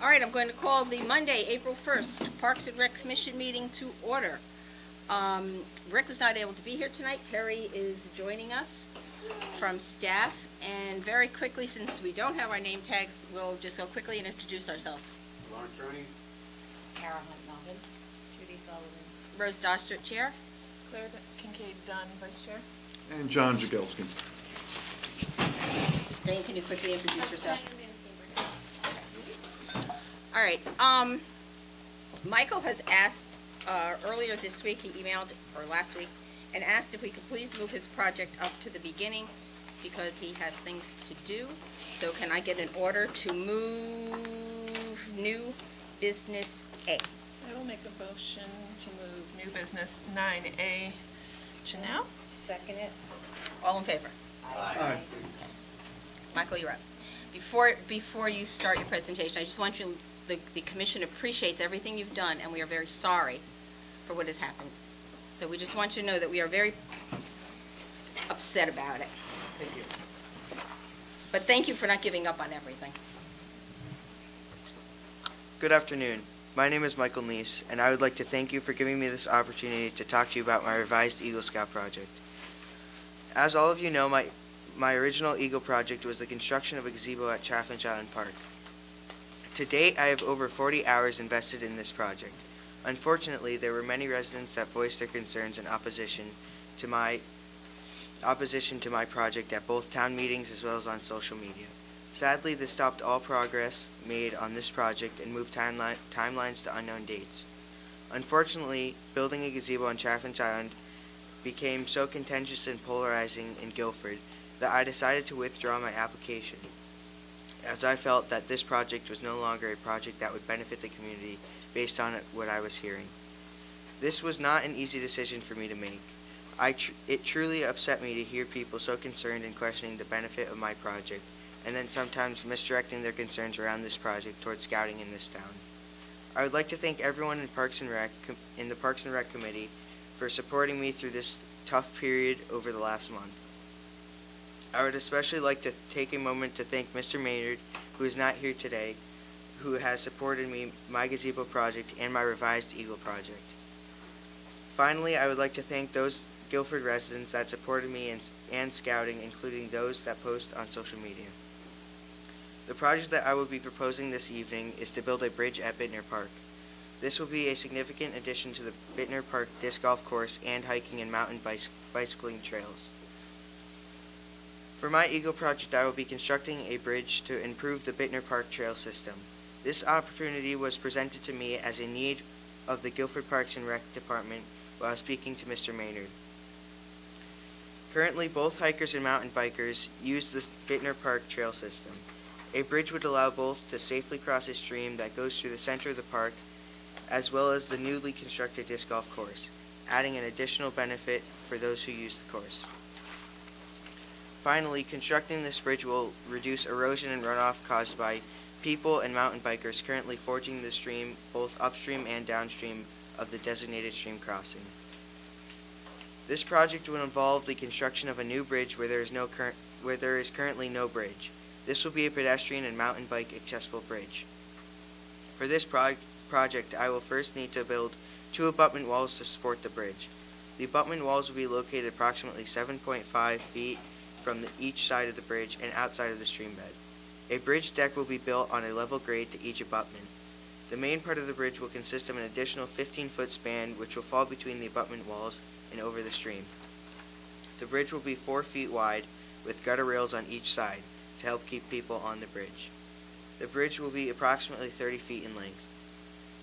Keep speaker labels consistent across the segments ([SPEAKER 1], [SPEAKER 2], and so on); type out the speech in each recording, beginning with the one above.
[SPEAKER 1] All right, I'm going to call the Monday, April 1st, Parks and Rec Commission meeting to order. Rick was not able to be here tonight. Terry is joining us from staff. And very quickly, since we don't have our name tags, we'll just go quickly and introduce ourselves.
[SPEAKER 2] Lawrence Rooney.
[SPEAKER 3] Kara Hunt-Melvin. Judy Sullivan.
[SPEAKER 1] Rose Dostert, Chair.
[SPEAKER 3] Claire Kincaid Dunn, Vice Chair.
[SPEAKER 4] And John Jagelski.
[SPEAKER 1] Dane, can you quickly introduce yourself? All right. Michael has asked earlier this week, he emailed, or last week, and asked if we could please move his project up to the beginning because he has things to do. So can I get an order to move new business A?
[SPEAKER 3] I will make a motion to move new business 9A to now.
[SPEAKER 1] Second it. All in favor?
[SPEAKER 4] Aye.
[SPEAKER 1] Michael, you're up. Before you start your presentation, I just want you, the commission appreciates everything you've done, and we are very sorry for what has happened. So we just want you to know that we are very upset about it.
[SPEAKER 2] Thank you.
[SPEAKER 1] But thank you for not giving up on everything.
[SPEAKER 5] Good afternoon. My name is Michael Neese, and I would like to thank you for giving me this opportunity to talk to you about my revised Eagle Scout project. As all of you know, my original Eagle project was the construction of a gazebo at Chaffinch Island Park. To date, I have over 40 hours invested in this project. Unfortunately, there were many residents that voiced their concerns and opposition to my project at both town meetings as well as on social media. Sadly, this stopped all progress made on this project and moved timelines to unknown dates. Unfortunately, building a gazebo on Chaffinch Island became so contentious and polarizing in Guilford that I decided to withdraw my application, as I felt that this project was no longer a project that would benefit the community based on what I was hearing. This was not an easy decision for me to make. It truly upset me to hear people so concerned and questioning the benefit of my project, and then sometimes misdirecting their concerns around this project towards scouting in this town. I would like to thank everyone in the Parks and Rec Committee for supporting me through this tough period over the last month. I would especially like to take a moment to thank Mr. Maynard, who is not here today, who has supported me, my gazebo project, and my revised Eagle project. Finally, I would like to thank those Guilford residents that supported me and scouting, including those that post on social media. The project that I will be proposing this evening is to build a bridge at Bittner Park. This will be a significant addition to the Bittner Park disc golf course and hiking and mountain bicycling trails. For my Eagle project, I will be constructing a bridge to improve the Bittner Park trail system. This opportunity was presented to me as a need of the Guilford Parks and Rec Department while speaking to Mr. Maynard. Currently, both hikers and mountain bikers use the Bittner Park trail system. A bridge would allow both to safely cross a stream that goes through the center of the park, as well as the newly constructed disc golf course, adding an additional benefit for those who use the course. Finally, constructing this bridge will reduce erosion and runoff caused by people and mountain bikers currently fording the stream both upstream and downstream of the designated stream crossing. This project will involve the construction of a new bridge where there is currently no bridge. This will be a pedestrian and mountain bike accessible bridge. For this project, I will first need to build 2 abutment walls to support the bridge. The abutment walls will be located approximately 7.5 feet from each side of the bridge and outside of the stream bed. A bridge deck will be built on a level grade to each abutment. The main part of the bridge will consist of an additional 15-foot span which will fall between the abutment walls and over the stream. The bridge will be 4 feet wide with gutter rails on each side to help keep people on the bridge. The bridge will be approximately 30 feet in length.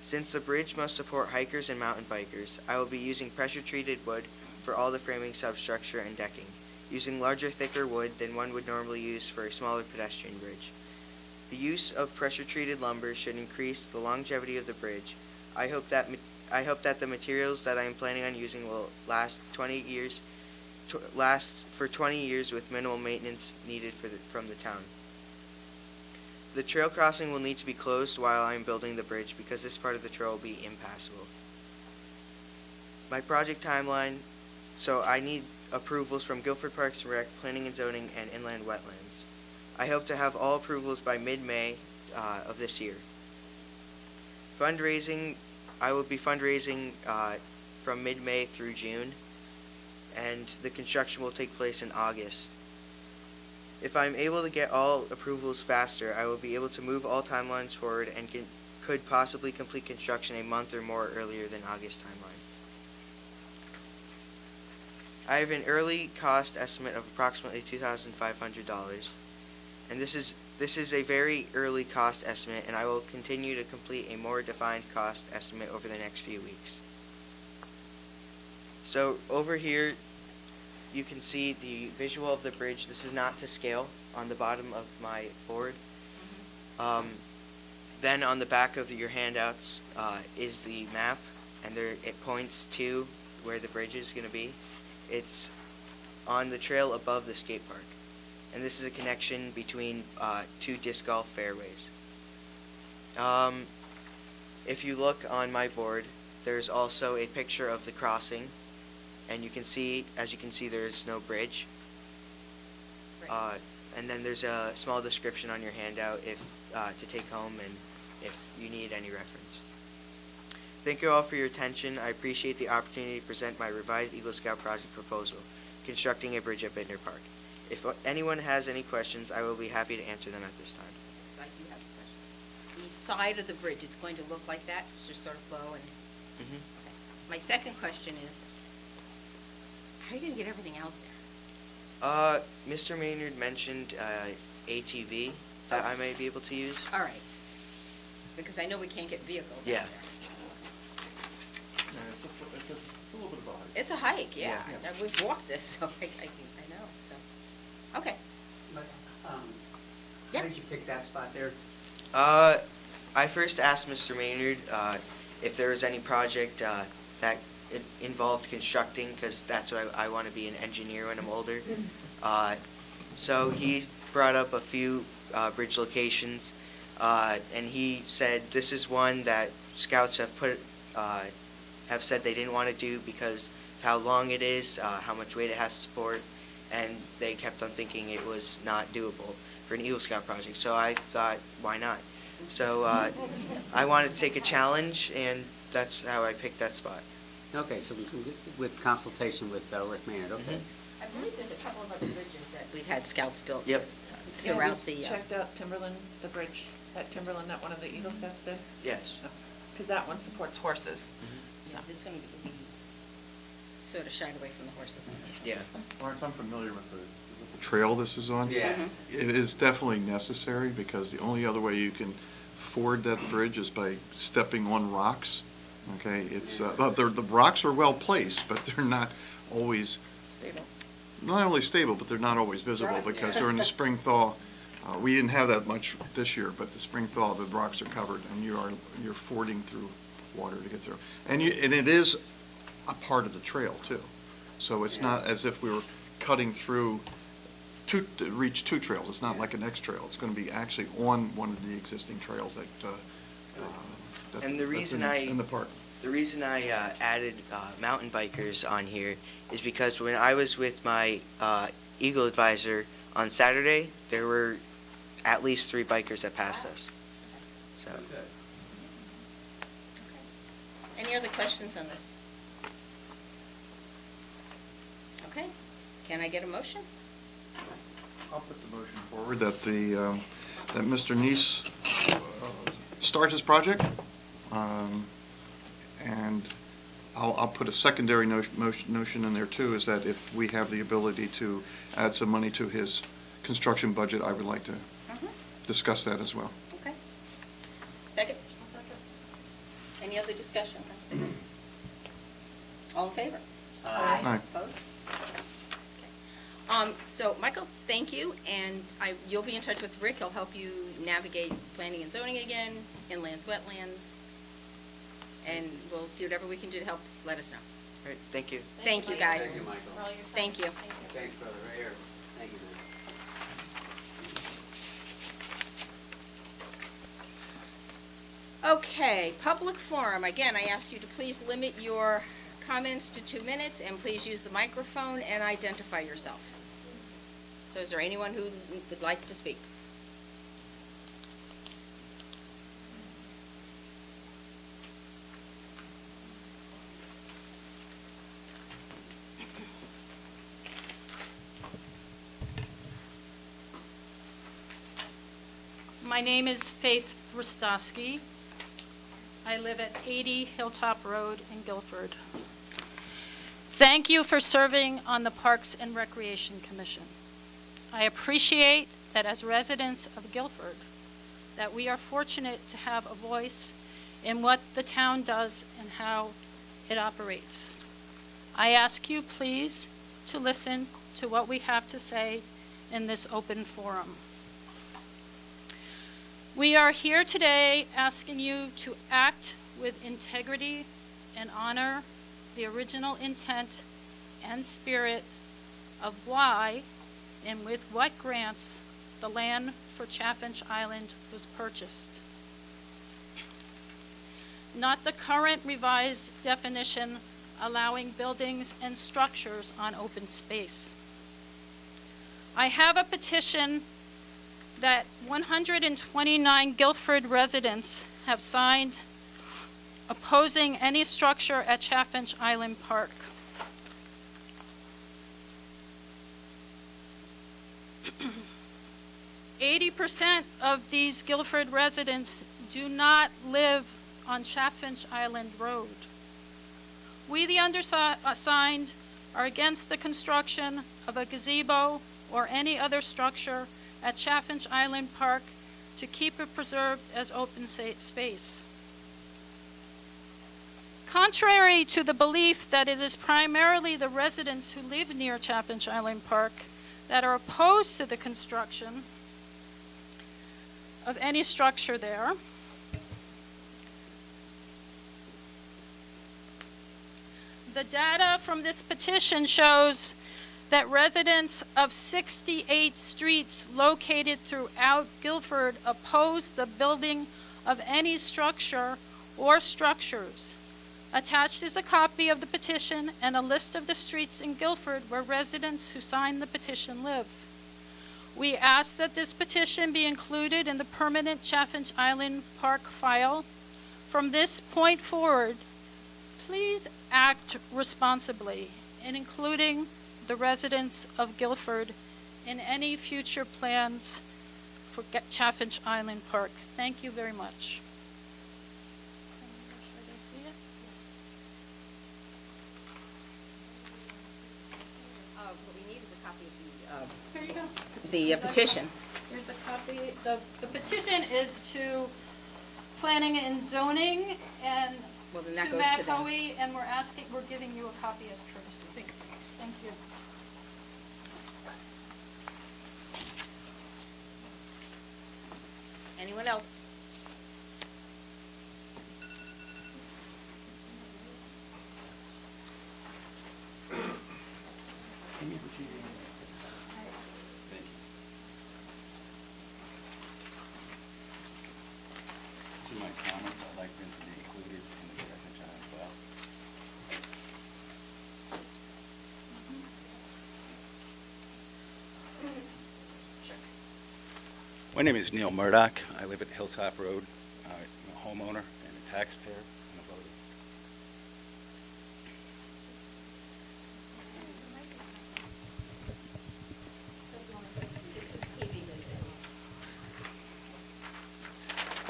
[SPEAKER 5] Since the bridge must support hikers and mountain bikers, I will be using pressure-treated wood for all the framing substructure and decking, using larger, thicker wood than one would normally use for a smaller pedestrian bridge. The use of pressure-treated lumber should increase the longevity of the bridge. I hope that the materials that I am planning on using will last for 20 years with minimal maintenance needed from the town. The trail crossing will need to be closed while I am building the bridge because this part of the trail will be impassable. My project timeline, so I need approvals from Guilford Parks and Rec, Planning and Zoning, and Inland Wetlands. I hope to have all approvals by mid-May of this year. fundraising, I will be fundraising from mid-May through June, and the construction will take place in August. If I'm able to get all approvals faster, I will be able to move all timelines forward and could possibly complete construction a month or more earlier than August timeline. I have an early cost estimate of approximately $2,500, and this is a very early cost estimate, and I will continue to complete a more defined cost estimate over the next few weeks. So over here, you can see the visual of the bridge. This is not to scale on the bottom of my board. Then on the back of your handouts is the map, and it points to where the bridge is going to be. It's on the trail above the skate park, and this is a connection between two disc golf fairways. If you look on my board, there's also a picture of the crossing, and you can see, as you can see, there's no bridge. And then there's a small description on your handout to take home, and if you need any reference. Thank you all for your attention. I appreciate the opportunity to present my revised Eagle Scout project proposal, constructing a bridge at Bittner Park. If anyone has any questions, I will be happy to answer them at this time.
[SPEAKER 1] I do have a question. The side of the bridge, it's going to look like that, it's just sort of low and...
[SPEAKER 5] Mm-hmm.
[SPEAKER 1] Okay. My second question is, how are you going to get everything out there?
[SPEAKER 5] Mr. Maynard mentioned ATV that I may be able to use.
[SPEAKER 1] All right. Because I know we can't get vehicles out
[SPEAKER 5] Yeah.
[SPEAKER 1] there.
[SPEAKER 4] Yeah, it's a little bit of a hike.
[SPEAKER 1] It's a hike, yeah.
[SPEAKER 5] Yeah.
[SPEAKER 1] We've walked this, so I know. So, okay.
[SPEAKER 2] But,
[SPEAKER 1] Yeah.
[SPEAKER 2] how did you pick that spot there?
[SPEAKER 5] I first asked Mr. Maynard if there was any project that involved constructing, because that's what I want to be, an engineer when I'm older. So he brought up a few bridge locations, and he said this is one that Scouts have said they didn't want to do because of how long it is, how much weight it has to support, and they kept on thinking it was not doable for an Eagle Scout project. So I thought, why not? So I wanted to take a challenge, and that's how I picked that spot.
[SPEAKER 2] Okay, so with consultation with Rick Maynard, okay.
[SPEAKER 1] I believe there's a couple of other bridges that we've had scouts built.
[SPEAKER 5] Yep.
[SPEAKER 1] Throughout the...
[SPEAKER 3] Checked out Timberland, the bridge at Timberland that one of the Eagle Scouts did?
[SPEAKER 5] Yes.
[SPEAKER 3] Because that one supports horses.
[SPEAKER 1] Yeah, this one, we sort of shied away from the horses.
[SPEAKER 5] Yeah.
[SPEAKER 4] Lawrence, I'm familiar with the trail this is on.
[SPEAKER 2] Yeah.
[SPEAKER 4] It is definitely necessary because the only other way you can ford that bridge is by stepping on rocks. Okay, it's the rocks are well placed, but they're not always
[SPEAKER 3] Stable.
[SPEAKER 4] not only stable, but they're not always visible
[SPEAKER 1] Right.
[SPEAKER 4] because during the spring thaw, we didn't have that much this year, but the spring thaw, the rocks are covered and you're fording through water to get through. And it is a part of the trail too. So it's not as if we were cutting through to reach two trails. It's not like an X trail. It's going to be actually on one of the existing trails
[SPEAKER 5] And the reason
[SPEAKER 4] in the park.
[SPEAKER 5] The reason I added mountain bikers on here is because when I was with my Eagle advisor on Saturday, there were at least 3 bikers that passed us. So.
[SPEAKER 1] Any other questions on this? Okay. Can I get a motion?
[SPEAKER 4] I'll put the motion forward that that Mr. Neese start his project, and I'll put a secondary notion in there too, is that if we have the ability to add some money to his construction budget, I would like to discuss that as well.
[SPEAKER 1] Okay. Second? Any other discussion? All in favor?
[SPEAKER 4] Aye.
[SPEAKER 1] Opposed? So, Michael, thank you, and you'll be in touch with Rick. He'll help you navigate planning and zoning again, inlands, wetlands, and we'll see whatever we can do to help. Let us know.
[SPEAKER 5] All right, thank you.
[SPEAKER 1] Thank you, guys.
[SPEAKER 2] Thank you, Michael.
[SPEAKER 1] Thank you.
[SPEAKER 2] Thanks, brother. Right here. Thank you, man.
[SPEAKER 1] Okay, public forum. Again, I ask you to please limit your comments to 2 minutes, and please use the microphone and identify yourself. So is there anyone who would like to speak?
[SPEAKER 6] My name is Faith Rostowski. I live at 80 Hilltop Road in Guilford. Thank you for serving on the Parks and Recreation Commission. I appreciate that as residents of Guilford, that we are fortunate to have a voice in what the town does and how it operates. I ask you please to listen to what we have to say in this open forum. We are here today asking you to act with integrity and honor the original intent and spirit of why and with what grants the land for Chaffinch Island was purchased. Not the current revised definition allowing buildings and structures on open space. I have a petition that 129 Guilford residents have signed opposing any structure at Chaffinch Island Park. %80 of these Guilford residents do not live on Chaffinch Island Road. We, the undersigned, are against the construction of a gazebo or any other structure at Chaffinch Island Park to keep it preserved as open space. Contrary to the belief that it is primarily the residents who live near Chaffinch Island Park that are opposed to the construction of any structure there, the data from this petition shows that residents of 68 streets located throughout Guilford oppose the building of any structure or structures. Attached is a copy of the petition and a list of the streets in Guilford where residents who signed the petition live. We ask that this petition be included in the permanent Chaffinch Island Park file. From this point forward, please act responsibly in including the residents of Guilford in any future plans for Chaffinch Island Park. Thank you very much.
[SPEAKER 1] What we need is a copy of
[SPEAKER 6] Here you go.
[SPEAKER 1] the petition.
[SPEAKER 6] Here's a copy. The petition is to Planning and Zoning and
[SPEAKER 1] Well, then that
[SPEAKER 6] to
[SPEAKER 1] goes
[SPEAKER 6] Matt
[SPEAKER 1] to them.
[SPEAKER 6] Hoey, and we're giving you a copy as courtesy. Thank you.
[SPEAKER 1] Anyone else?
[SPEAKER 7] To my comments, I'd like them to be included in the Chaffinch Island file. My name is Neil Murdoch. I live at Hilltop Road. I'm a homeowner and a taxpayer and a voter.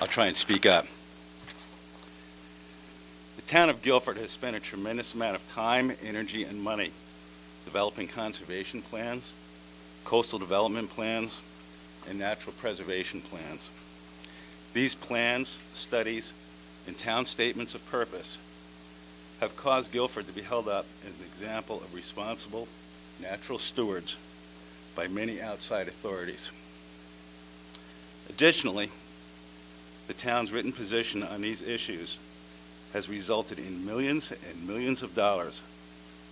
[SPEAKER 7] I'll try and speak up. The town of Guilford has spent a tremendous amount of time, energy, and money developing conservation plans, coastal development plans, and natural preservation plans. These plans, studies, and town statements of purpose have caused Guilford to be held up as an example of responsible natural stewards by many outside authorities. Additionally, the town's written position on these issues has resulted in millions and millions of dollars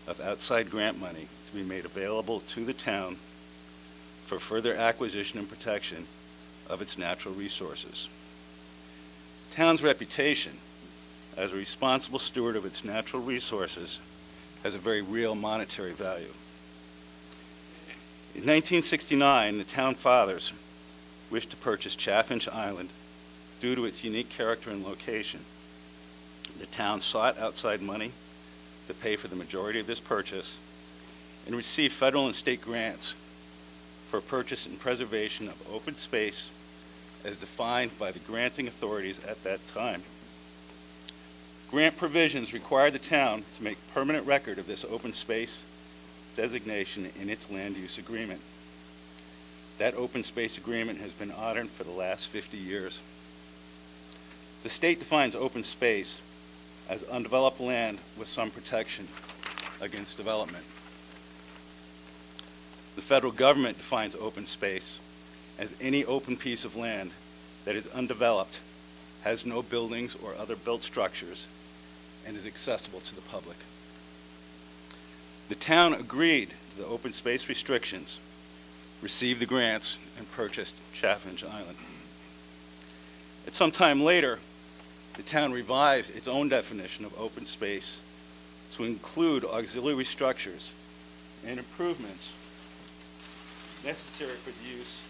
[SPEAKER 7] of outside grant money to be made available to the town for further acquisition and protection of its natural resources. The town's reputation as a responsible steward of its natural resources has a very real monetary value. In 1969, the town fathers wished to purchase Chaffinch Island due to its unique character and location. The town sought outside money to pay for the majority of this purchase and received federal and state grants for purchase and preservation of open space as defined by the granting authorities at that time. Grant provisions required the town to make permanent record of this open space designation in its land use agreement. That open space agreement has been honored for the last 50 years. The state defines open space as undeveloped land with some protection against development. The federal government defines open space as any open piece of land that is undeveloped, has no buildings or other built structures, and is accessible to the public. The town agreed to the open space restrictions, received the grants, and purchased Chaffinch Island. At some time later, the town revised its own definition of open space to include auxiliary structures and improvements necessary for the use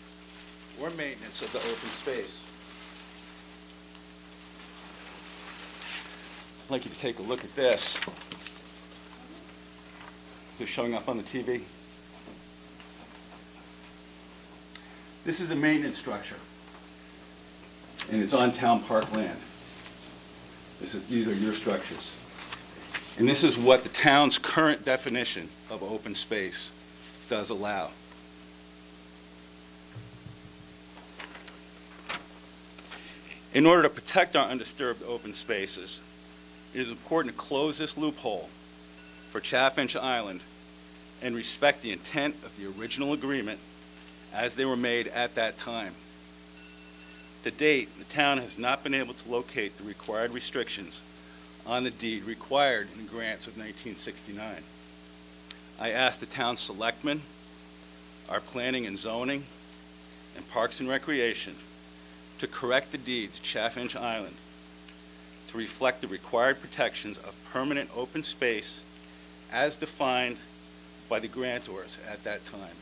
[SPEAKER 7] or maintenance of the open space. I'd like you to take a look at this. Is it showing up on the TV? This is a maintenance structure, and it's on town park land. These are your structures. And this is what the town's current definition of open space does allow. In order to protect our undisturbed open spaces, it is important to close this loophole for Chaffinch Island and respect the intent of the original agreement as they were made at that time. To date, the town has not been able to locate the required restrictions on the deed required in the grants of 1969. I asked the town selectmen, our planning and zoning, and parks and recreation to correct the deed to Chaffinch Island to reflect the required protections of permanent open space as defined by the grantors at that time.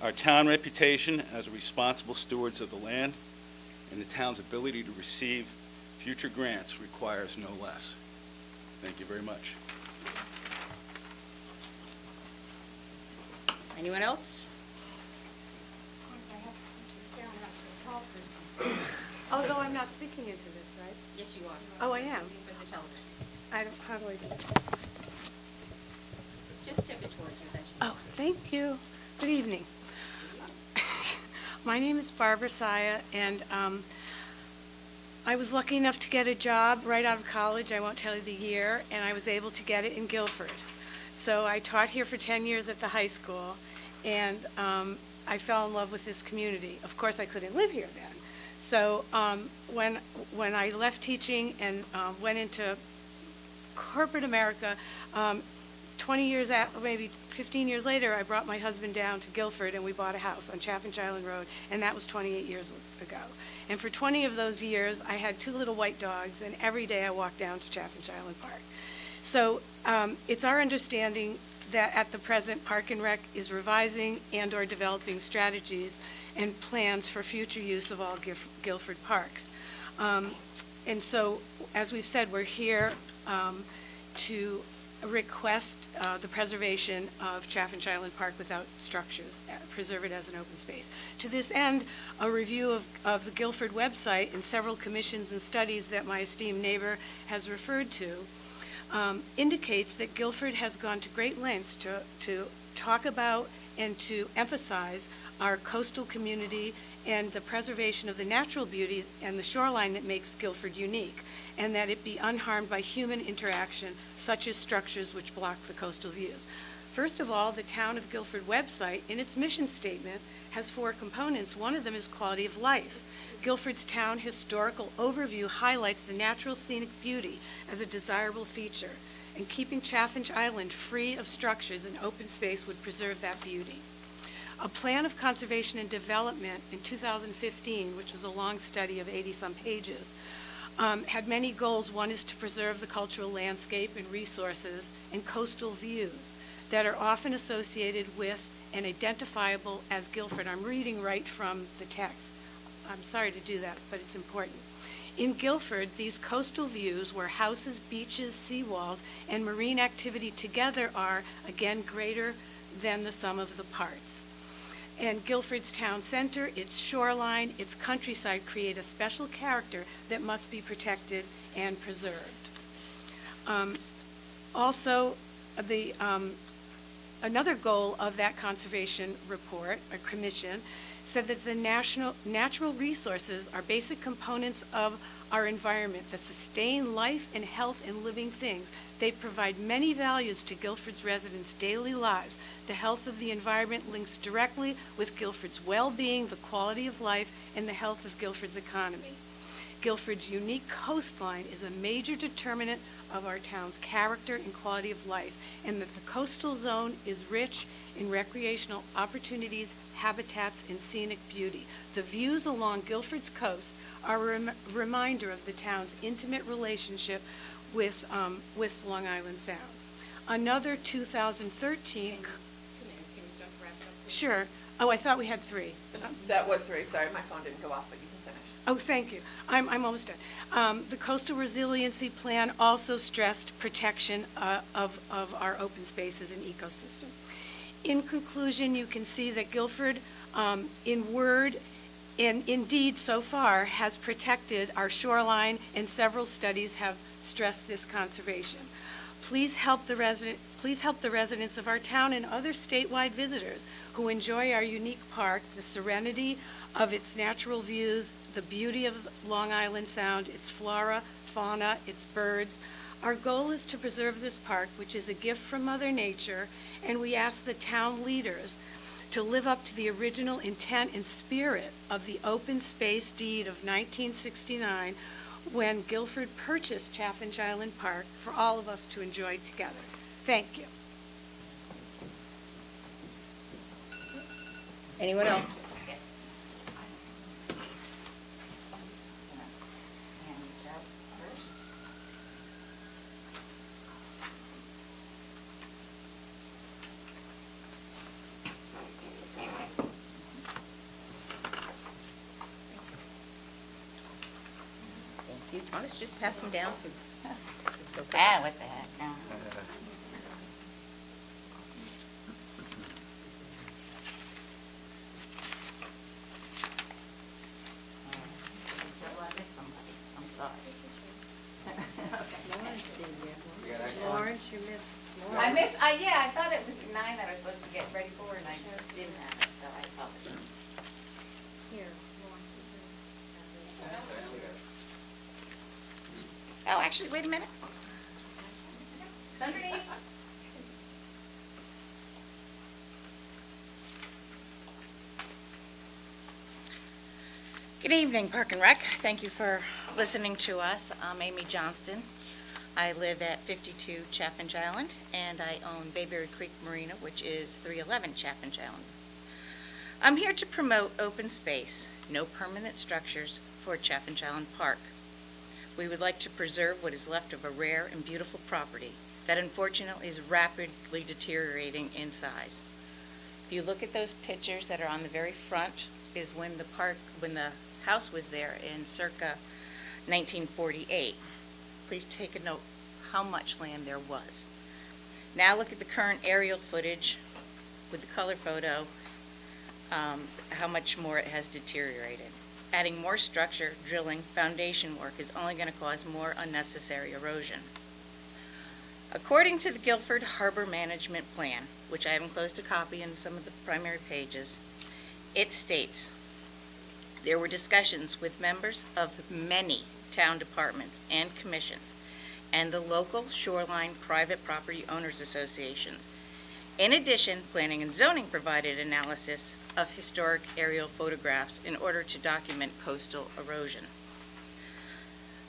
[SPEAKER 7] Our town reputation as responsible stewards of the land and the town's ability to receive future grants requires no less. Thank you very much.
[SPEAKER 1] Anyone else?
[SPEAKER 8] Although I'm not speaking into this, right?
[SPEAKER 1] Yes, you are.
[SPEAKER 8] Oh, I am.
[SPEAKER 1] For the television.
[SPEAKER 8] How do I do that?
[SPEAKER 1] Just tip it towards you. That should-
[SPEAKER 8] Oh, thank you. Good evening. My name is Barbara Saya, and I was lucky enough to get a job right out of college. I won't tell you the year, and I was able to get it in Guilford. So I taught here for 10 years at the high school, and I fell in love with this community. Of course, I couldn't live here then. So when I left teaching and went into corporate America, 20 years out, maybe 15 years later, I brought my husband down to Guilford and we bought a house on Chaffinch Island Road, and that was 28 years ago. And for 20 of those years, I had 2 little white dogs, and every day I walked down to Chaffinch Island Park. So it's our understanding that at the present, Park and Rec is revising and or developing strategies and plans for future use of all Guilford parks. And so, as we've said, we're here to request the preservation of Chaffinch Island Park without structures, preserve it as an open space. To this end, a review of the Guilford website and several commissions and studies that my esteemed neighbor has referred to indicates that Guilford has gone to great lengths to talk about and to emphasize our coastal community and the preservation of the natural beauty and the shoreline that makes Guilford unique, and that it be unharmed by human interaction, such as structures which block the coastal views. First of all, the Town of Guilford website, in its mission statement, has 4 components. One of them is quality of life. Guilford's town historical overview highlights the natural scenic beauty as a desirable feature, and keeping Chaffinch Island free of structures and open space would preserve that beauty. A plan of conservation and development in 2015, which was a long study of 80-some pages, had many goals. One is to preserve the cultural landscape and resources and coastal views that are often associated with and identifiable as Guilford. I'm reading right from the text. I'm sorry to do that, but it's important. In Guilford, these coastal views where houses, beaches, seawalls, and marine activity together are, again, greater than the sum of the parts. And Guilford's town center, its shoreline, its countryside create a special character that must be protected and preserved. Also, another goal of that conservation report, or commission, said that the natural resources are basic components of our environment that sustain life and health in living things. They provide many values to Guilford's residents' daily lives. The health of the environment links directly with Guilford's well-being, the quality of life, and the health of Guilford's economy. Guilford's unique coastline is a major determinant of our town's character and quality of life, and that the coastal zone is rich in recreational opportunities, habitats, and scenic beauty. The views along Guilford's coast are a reminder of the town's intimate relationship with Long Island Sound. Another 2013... Sure. Oh, I thought we had 3.
[SPEAKER 3] That was 3, sorry, my phone didn't go off, but you can finish.
[SPEAKER 8] Oh, thank you. I'm almost done. The Coastal Resiliency Plan also stressed protection of our open spaces and ecosystem. In conclusion, you can see that Guilford, in word and indeed so far, has protected our shoreline, and several studies have stressed this conservation. Please help the residents of our town and other statewide visitors who enjoy our unique park, the serenity of its natural views, the beauty of Long Island Sound, its flora, fauna, its birds. Our goal is to preserve this park, which is a gift from Mother Nature, and we ask the town leaders to live up to the original intent and spirit of the open space deed of 1969 when Guilford purchased Chaffinch Island Park for all of us to enjoy together. Thank you.
[SPEAKER 1] Anyone else? Let's just pass them down. So
[SPEAKER 9] what the heck, no. I'm sorry.
[SPEAKER 1] Lawrence, you missed.
[SPEAKER 9] I missed, yeah, I thought it was 9 that I was supposed to get ready for, and I didn't have it, so I apologize.
[SPEAKER 1] Here.
[SPEAKER 9] Oh, actually, wait a minute. It's underneath. Good evening, Park and Rec. Thank you for listening to us. I'm Amy Johnston. I live at 52 Chaffinch Island, and I own Bayberry Creek Marina, which is 311 Chaffinch Island. I'm here to promote open space, no permanent structures for Chaffinch Island Park. We would like to preserve what is left of a rare and beautiful property that unfortunately is rapidly deteriorating in size. If you look at those pictures that are on the very front, is when the house was there in circa 1948. Please take a note how much land there was. Now look at the current aerial footage with the color photo, how much more it has deteriorated. Adding more structure, drilling, foundation work is only going to cause more unnecessary erosion. According to the Guilford Harbor Management Plan, which I have enclosed a copy in some of the primary pages, it states, there were discussions with members of many town departments and commissions and the local shoreline private property owners associations. In addition, Planning and Zoning provided analysis of historic aerial photographs in order to document coastal erosion.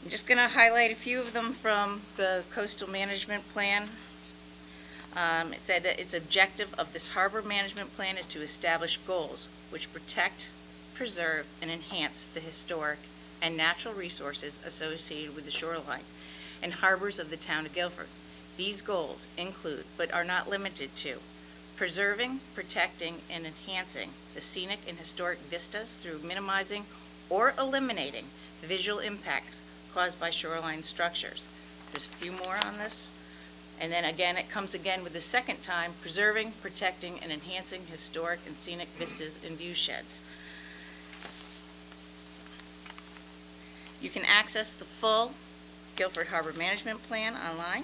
[SPEAKER 9] I'm just going to highlight a few of them from the Coastal Management Plan. It said that its objective of this harbor management plan is to establish goals which protect, preserve, and enhance the historic and natural resources associated with the shoreline and harbors of the town of Guilford. These goals include, but are not limited to, preserving, protecting, and enhancing the scenic and historic vistas through minimizing or eliminating the visual impacts caused by shoreline structures. There's a few more on this. And then again, it comes again with the second time, preserving, protecting, and enhancing historic and scenic vistas and view sheds. You can access the full Guilford Harbor Management Plan online.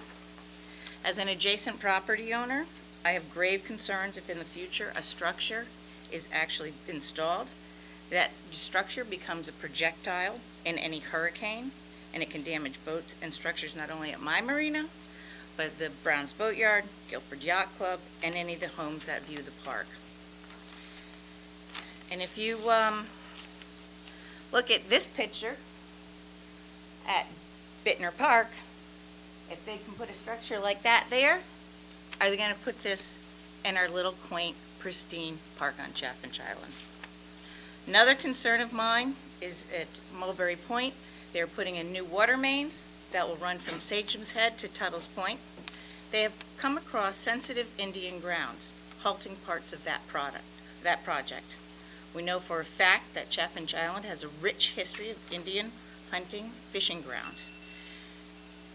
[SPEAKER 9] As an adjacent property owner, I have grave concerns if in the future a structure is actually installed. That structure becomes a projectile in any hurricane, and it can damage boats and structures not only at my marina, but the Browns Boatyard, Guilford Yacht Club, and any of the homes that view the park. And if you look at this picture at Bittner Park, if they can put a structure like that there, are they going to put this in our little quaint, pristine park on Chaffinch Island? Another concern of mine is at Mulberry Point. They're putting in new water mains that will run from Sachem's Head to Tuttle's Point. They have come across sensitive Indian grounds, halting parts of that project. We know for a fact that Chaffinch Island has a rich history of Indian hunting, fishing ground.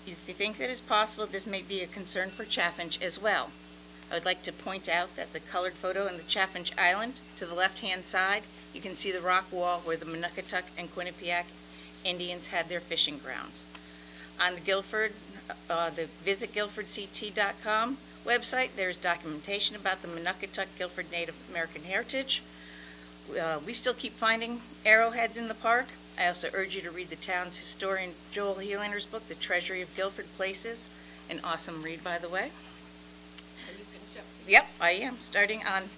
[SPEAKER 9] If you think that it's possible, this may be a concern for Chaffinch as well. I would like to point out that the colored photo in the Chaffinch Island, to the left-hand side, you can see the rock wall where the Monuckatuck and Quinnipiac Indians had their fishing grounds. On the Guilford, the visitguilfordct.com website, there's documentation about the Monuckatuck Guilford Native American heritage. We still keep finding arrowheads in the park. I also urge you to read the town's historian Joel Heelander's book, The Treasury of Guilford Places, an awesome read, by the way.
[SPEAKER 1] Are you finished up?
[SPEAKER 9] Yep, I am. Starting on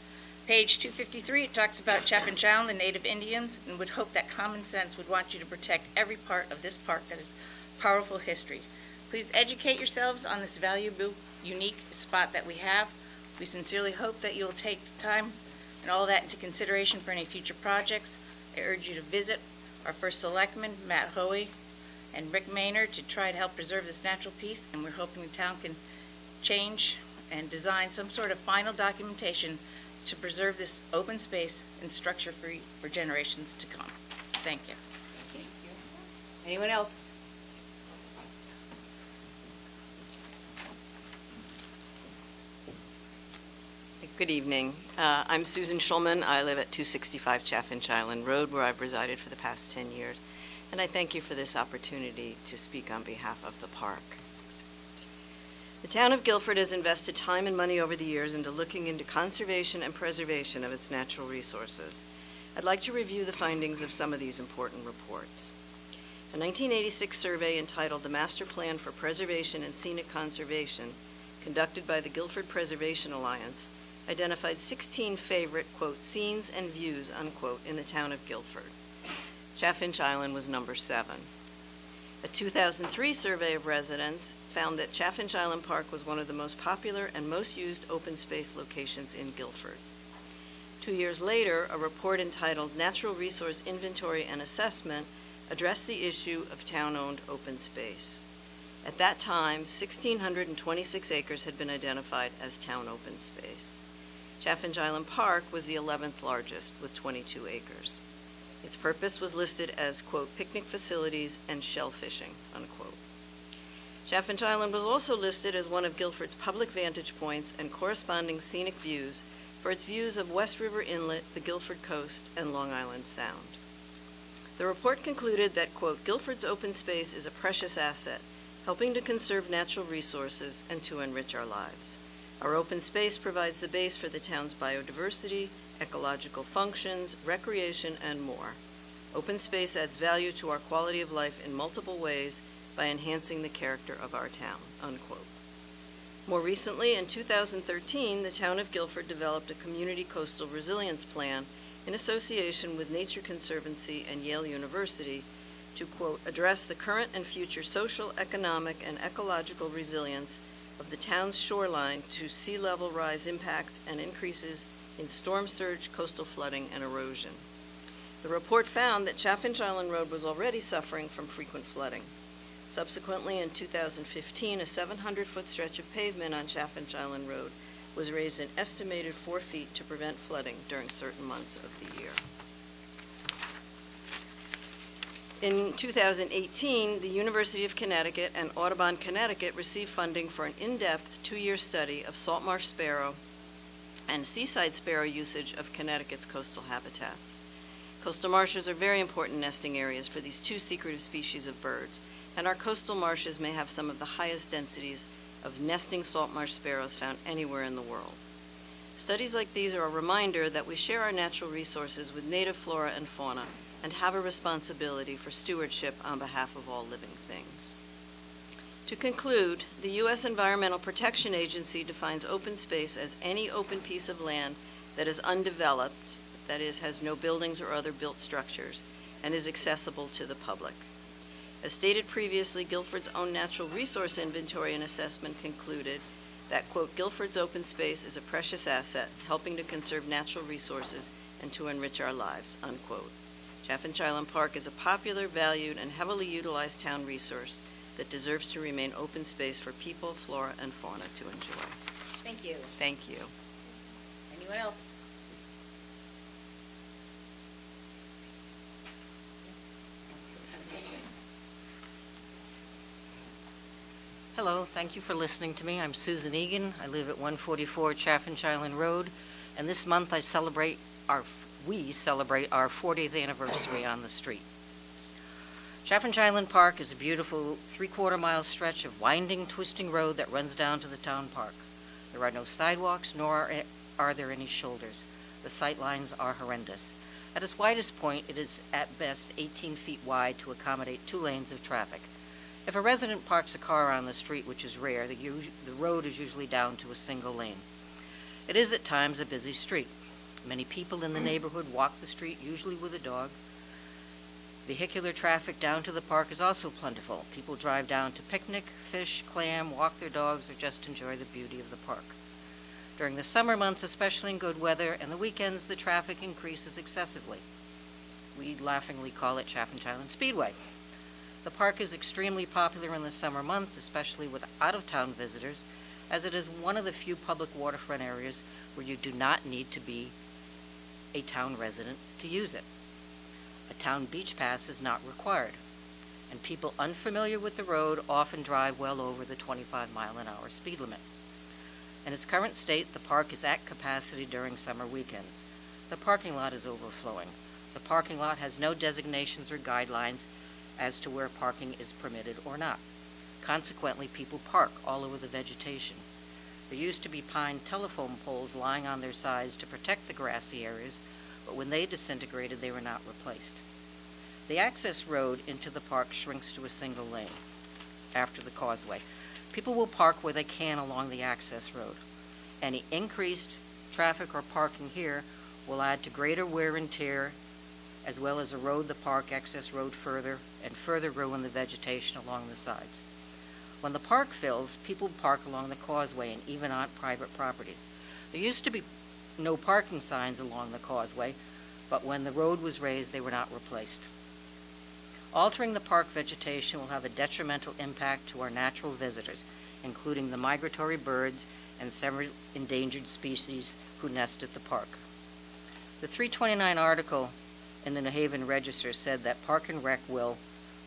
[SPEAKER 9] page 253, it talks about Chaffinch Island, the native Indians, and would hope that common sense would want you to protect every part of this park that is powerful history. Please educate yourselves on this valuable, unique spot that we have. We sincerely hope that you will take time and all that into consideration for any future projects. I urge you to visit our first selectman, Matt Hoey, and Rick Maynard to try to help preserve this natural piece, and we're hoping the town can change and design some sort of final documentation to preserve this open space and structure-free for generations to come. Thank you.
[SPEAKER 1] Thank you. Anyone else?
[SPEAKER 10] Good evening. I'm Susan Schulman. I live at 265 Chaffinch Island Road, where I've resided for the past 10 years. And I thank you for this opportunity to speak on behalf of the park. The town of Guilford has invested time and money over the years into looking into conservation and preservation of its natural resources. I'd like to review the findings of some of these important reports. A 1986 survey entitled The Master Plan for Preservation and Scenic Conservation, conducted by the Guilford Preservation Alliance, identified 16 favorite, quote, scenes and views, unquote, in the town of Guilford. Chaffinch Island was number 7. A 2003 survey of residents found that Chaffinch Island Park was one of the most popular and most used open space locations in Guilford. 2 years later, a report entitled Natural Resource Inventory and Assessment addressed the issue of town-owned open space. At that time, 1,626 acres had been identified as town open space. Chaffinch Island Park was the 11th largest, with 22 acres. Its purpose was listed as, quote, picnic facilities and shell fishing, unquote. Chaffinch Island was also listed as one of Guilford's public vantage points and corresponding scenic views for its views of West River Inlet, the Guilford Coast, and Long Island Sound. The report concluded that, quote, Guilford's open space is a precious asset, helping to conserve natural resources and to enrich our lives. Our open space provides the base for the town's biodiversity, ecological functions, recreation, and more. Open space adds value to our quality of life in multiple ways by enhancing the character of our town, unquote. More recently, in 2013, the town of Guilford developed a community coastal resilience plan in association with Nature Conservancy and Yale University to, quote, address the current and future social, economic, and ecological resilience of the town's shoreline to sea level rise impacts and increases in storm surge, coastal flooding, and erosion. The report found that Chaffinch Island Road was already suffering from frequent flooding. Subsequently, in 2015, a 700-foot stretch of pavement on Chaffinch Island Road was raised an estimated 4 feet to prevent flooding during certain months of the year. In 2018, the University of Connecticut and Audubon, Connecticut received funding for an in-depth 2-year study of saltmarsh sparrow and seaside sparrow usage of Connecticut's coastal habitats. Coastal marshes are very important nesting areas for these two secretive species of birds, and our coastal marshes may have some of the highest densities of nesting saltmarsh sparrows found anywhere in the world. Studies like these are a reminder that we share our natural resources with native flora and fauna and have a responsibility for stewardship on behalf of all living things. To conclude, the U.S. Environmental Protection Agency defines open space as any open piece of land that is undeveloped, that is, has no buildings or other built structures, and is accessible to the public. As stated previously, Guilford's own natural resource inventory and assessment concluded that, quote, Guilford's open space is a precious asset, helping to conserve natural resources and to enrich our lives, unquote. Chaffinch Island Park is a popular, valued, and heavily utilized town resource that deserves to remain open space for people, flora, and fauna to enjoy.
[SPEAKER 1] Thank you.
[SPEAKER 10] Thank you.
[SPEAKER 1] Anyone else?
[SPEAKER 11] Hello, thank you for listening to me. I'm Susan Egan. I live at 144 Chaffinch Island Road, and this month we celebrate our 40th anniversary on the street. Chaffinch Island Park is a beautiful 3/4 mile stretch of winding, twisting road that runs down to the town park. There are no sidewalks, nor are there any shoulders. The sight lines are horrendous. At its widest point, it is at best 18 feet wide to accommodate 2 lanes of traffic. If a resident parks a car on the street, which is rare, the road is usually down to a single lane. It is at times a busy street. Many people in the neighborhood walk the street, usually with a dog. Vehicular traffic down to the park is also plentiful. People drive down to picnic, fish, clam, walk their dogs, or just enjoy the beauty of the park. During the summer months, especially in good weather, and the weekends, the traffic increases excessively. We laughingly call it Chaffinch Island Speedway. The park is extremely popular in the summer months, especially with out-of-town visitors, as it is one of the few public waterfront areas where you do not need to be a town resident to use it. A town beach pass is not required, and people unfamiliar with the road often drive well over the 25-mile-an-hour speed limit. In its current state, the park is at capacity during summer weekends. The parking lot is overflowing. The parking lot has no designations or guidelines as to where parking is permitted or not. Consequently, people park all over the vegetation. There used to be pine telephone poles lying on their sides to protect the grassy areas, but when they disintegrated, they were not replaced. The access road into the park shrinks to a single lane after the causeway. People will park where they can along the access road. Any increased traffic or parking here will add to greater wear and tear, as well as erode the park access road further and further ruin the vegetation along the sides. When the park fills, people park along the causeway and even on private properties. There used to be no parking signs along the causeway, but when the road was raised, they were not replaced. Altering the park vegetation will have a detrimental impact to our natural visitors, including the migratory birds and several endangered species who nest at the park. The 329 article in the New Haven Register said that Park and Rec will,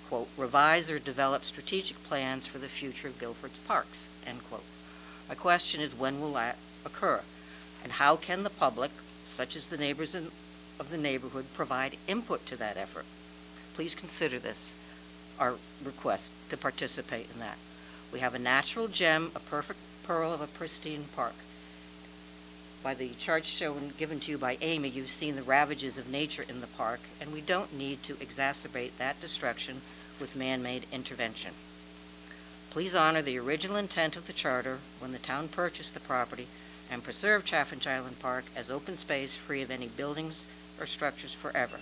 [SPEAKER 11] quote, revise or develop strategic plans for the future of Guilford's parks, end quote. My question is, when will that occur? And how can the public, such as the neighbors of the neighborhood, provide input to that effort? Please consider this, our request to participate in that. We have a natural gem, a perfect pearl of a pristine park. By the charts given to you by Amy, you've seen the ravages of nature in the park, and we don't need to exacerbate that destruction with man-made intervention. Please honor the original intent of the charter when the town purchased the property and preserve Chaffinch Island Park as open space free of any buildings or structures forever.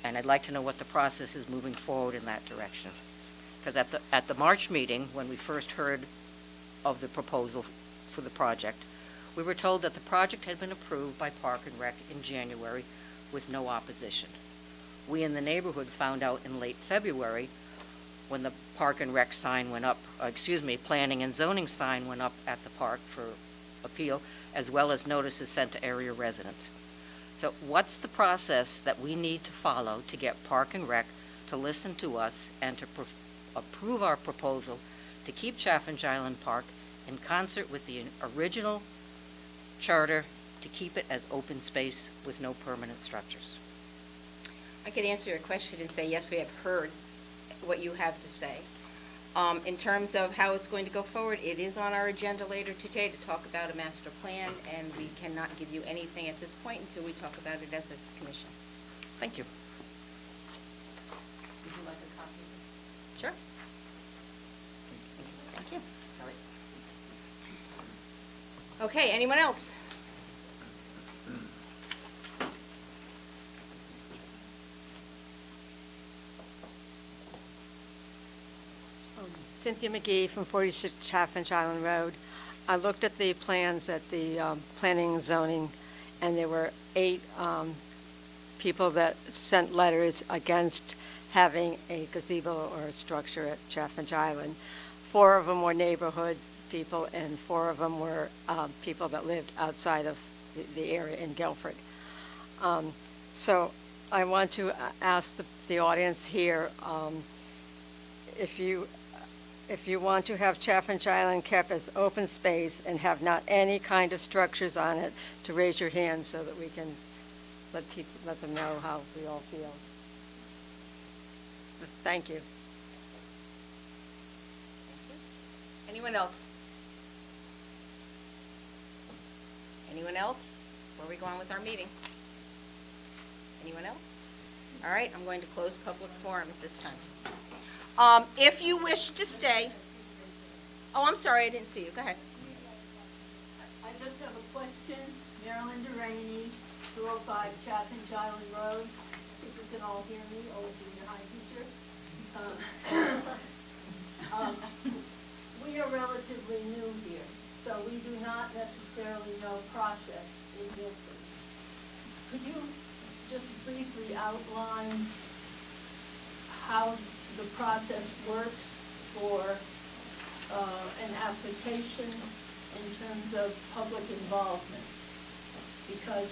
[SPEAKER 11] And I'd like to know what the process is moving forward in that direction. Because at the March meeting, when we first heard of the proposal for the project, we were told that the project had been approved by Park and Rec in January with no opposition. We in the neighborhood found out in late February when the Park and Rec sign went up, planning and zoning sign went up at the park for appeal, as well as notices sent to area residents. So what's the process that we need to follow to get Park and Rec to listen to us and to approve our proposal to keep Chaffinch Island Park in concert with the original charter to keep it as open space with no permanent structures.
[SPEAKER 1] I could answer your question and say, yes, we have heard what you have to say. In terms of how it's going to go forward, it is on our agenda later today to talk about a master plan, and we cannot give you anything at this point until we talk about it as a commission.
[SPEAKER 11] Thank you.
[SPEAKER 1] Would you like a copy of this? Sure. Thank you. Okay, anyone else?
[SPEAKER 12] Cynthia McGee from 46 Chaffinch Island Road. I looked at the plans at the planning and zoning, and there were 8 people that sent letters against having a gazebo or a structure at Chaffinch Island. 4 of them were neighborhood people, and 4 of them were people that lived outside of the area in Guilford. So I want to ask the audience here, if you want to have Chaffinch Island kept as open space and have not any kind of structures on it, to raise your hand so that we can let them know how we all feel. Thank you.
[SPEAKER 1] Anyone else? Anyone else? Where are we going with our meeting? Anyone else? All right, I'm going to close public forum at this time. If you wish to stay, oh, I'm sorry, I didn't see you. Go ahead.
[SPEAKER 13] I just have a question. Marilyn Deraney, 205 Chaffinch Island Road. If you can all hear me, always junior high teacher. We are relatively new here, so we do not necessarily know process in Guilford. Could you just briefly outline how the process works for an application in terms of public involvement? Because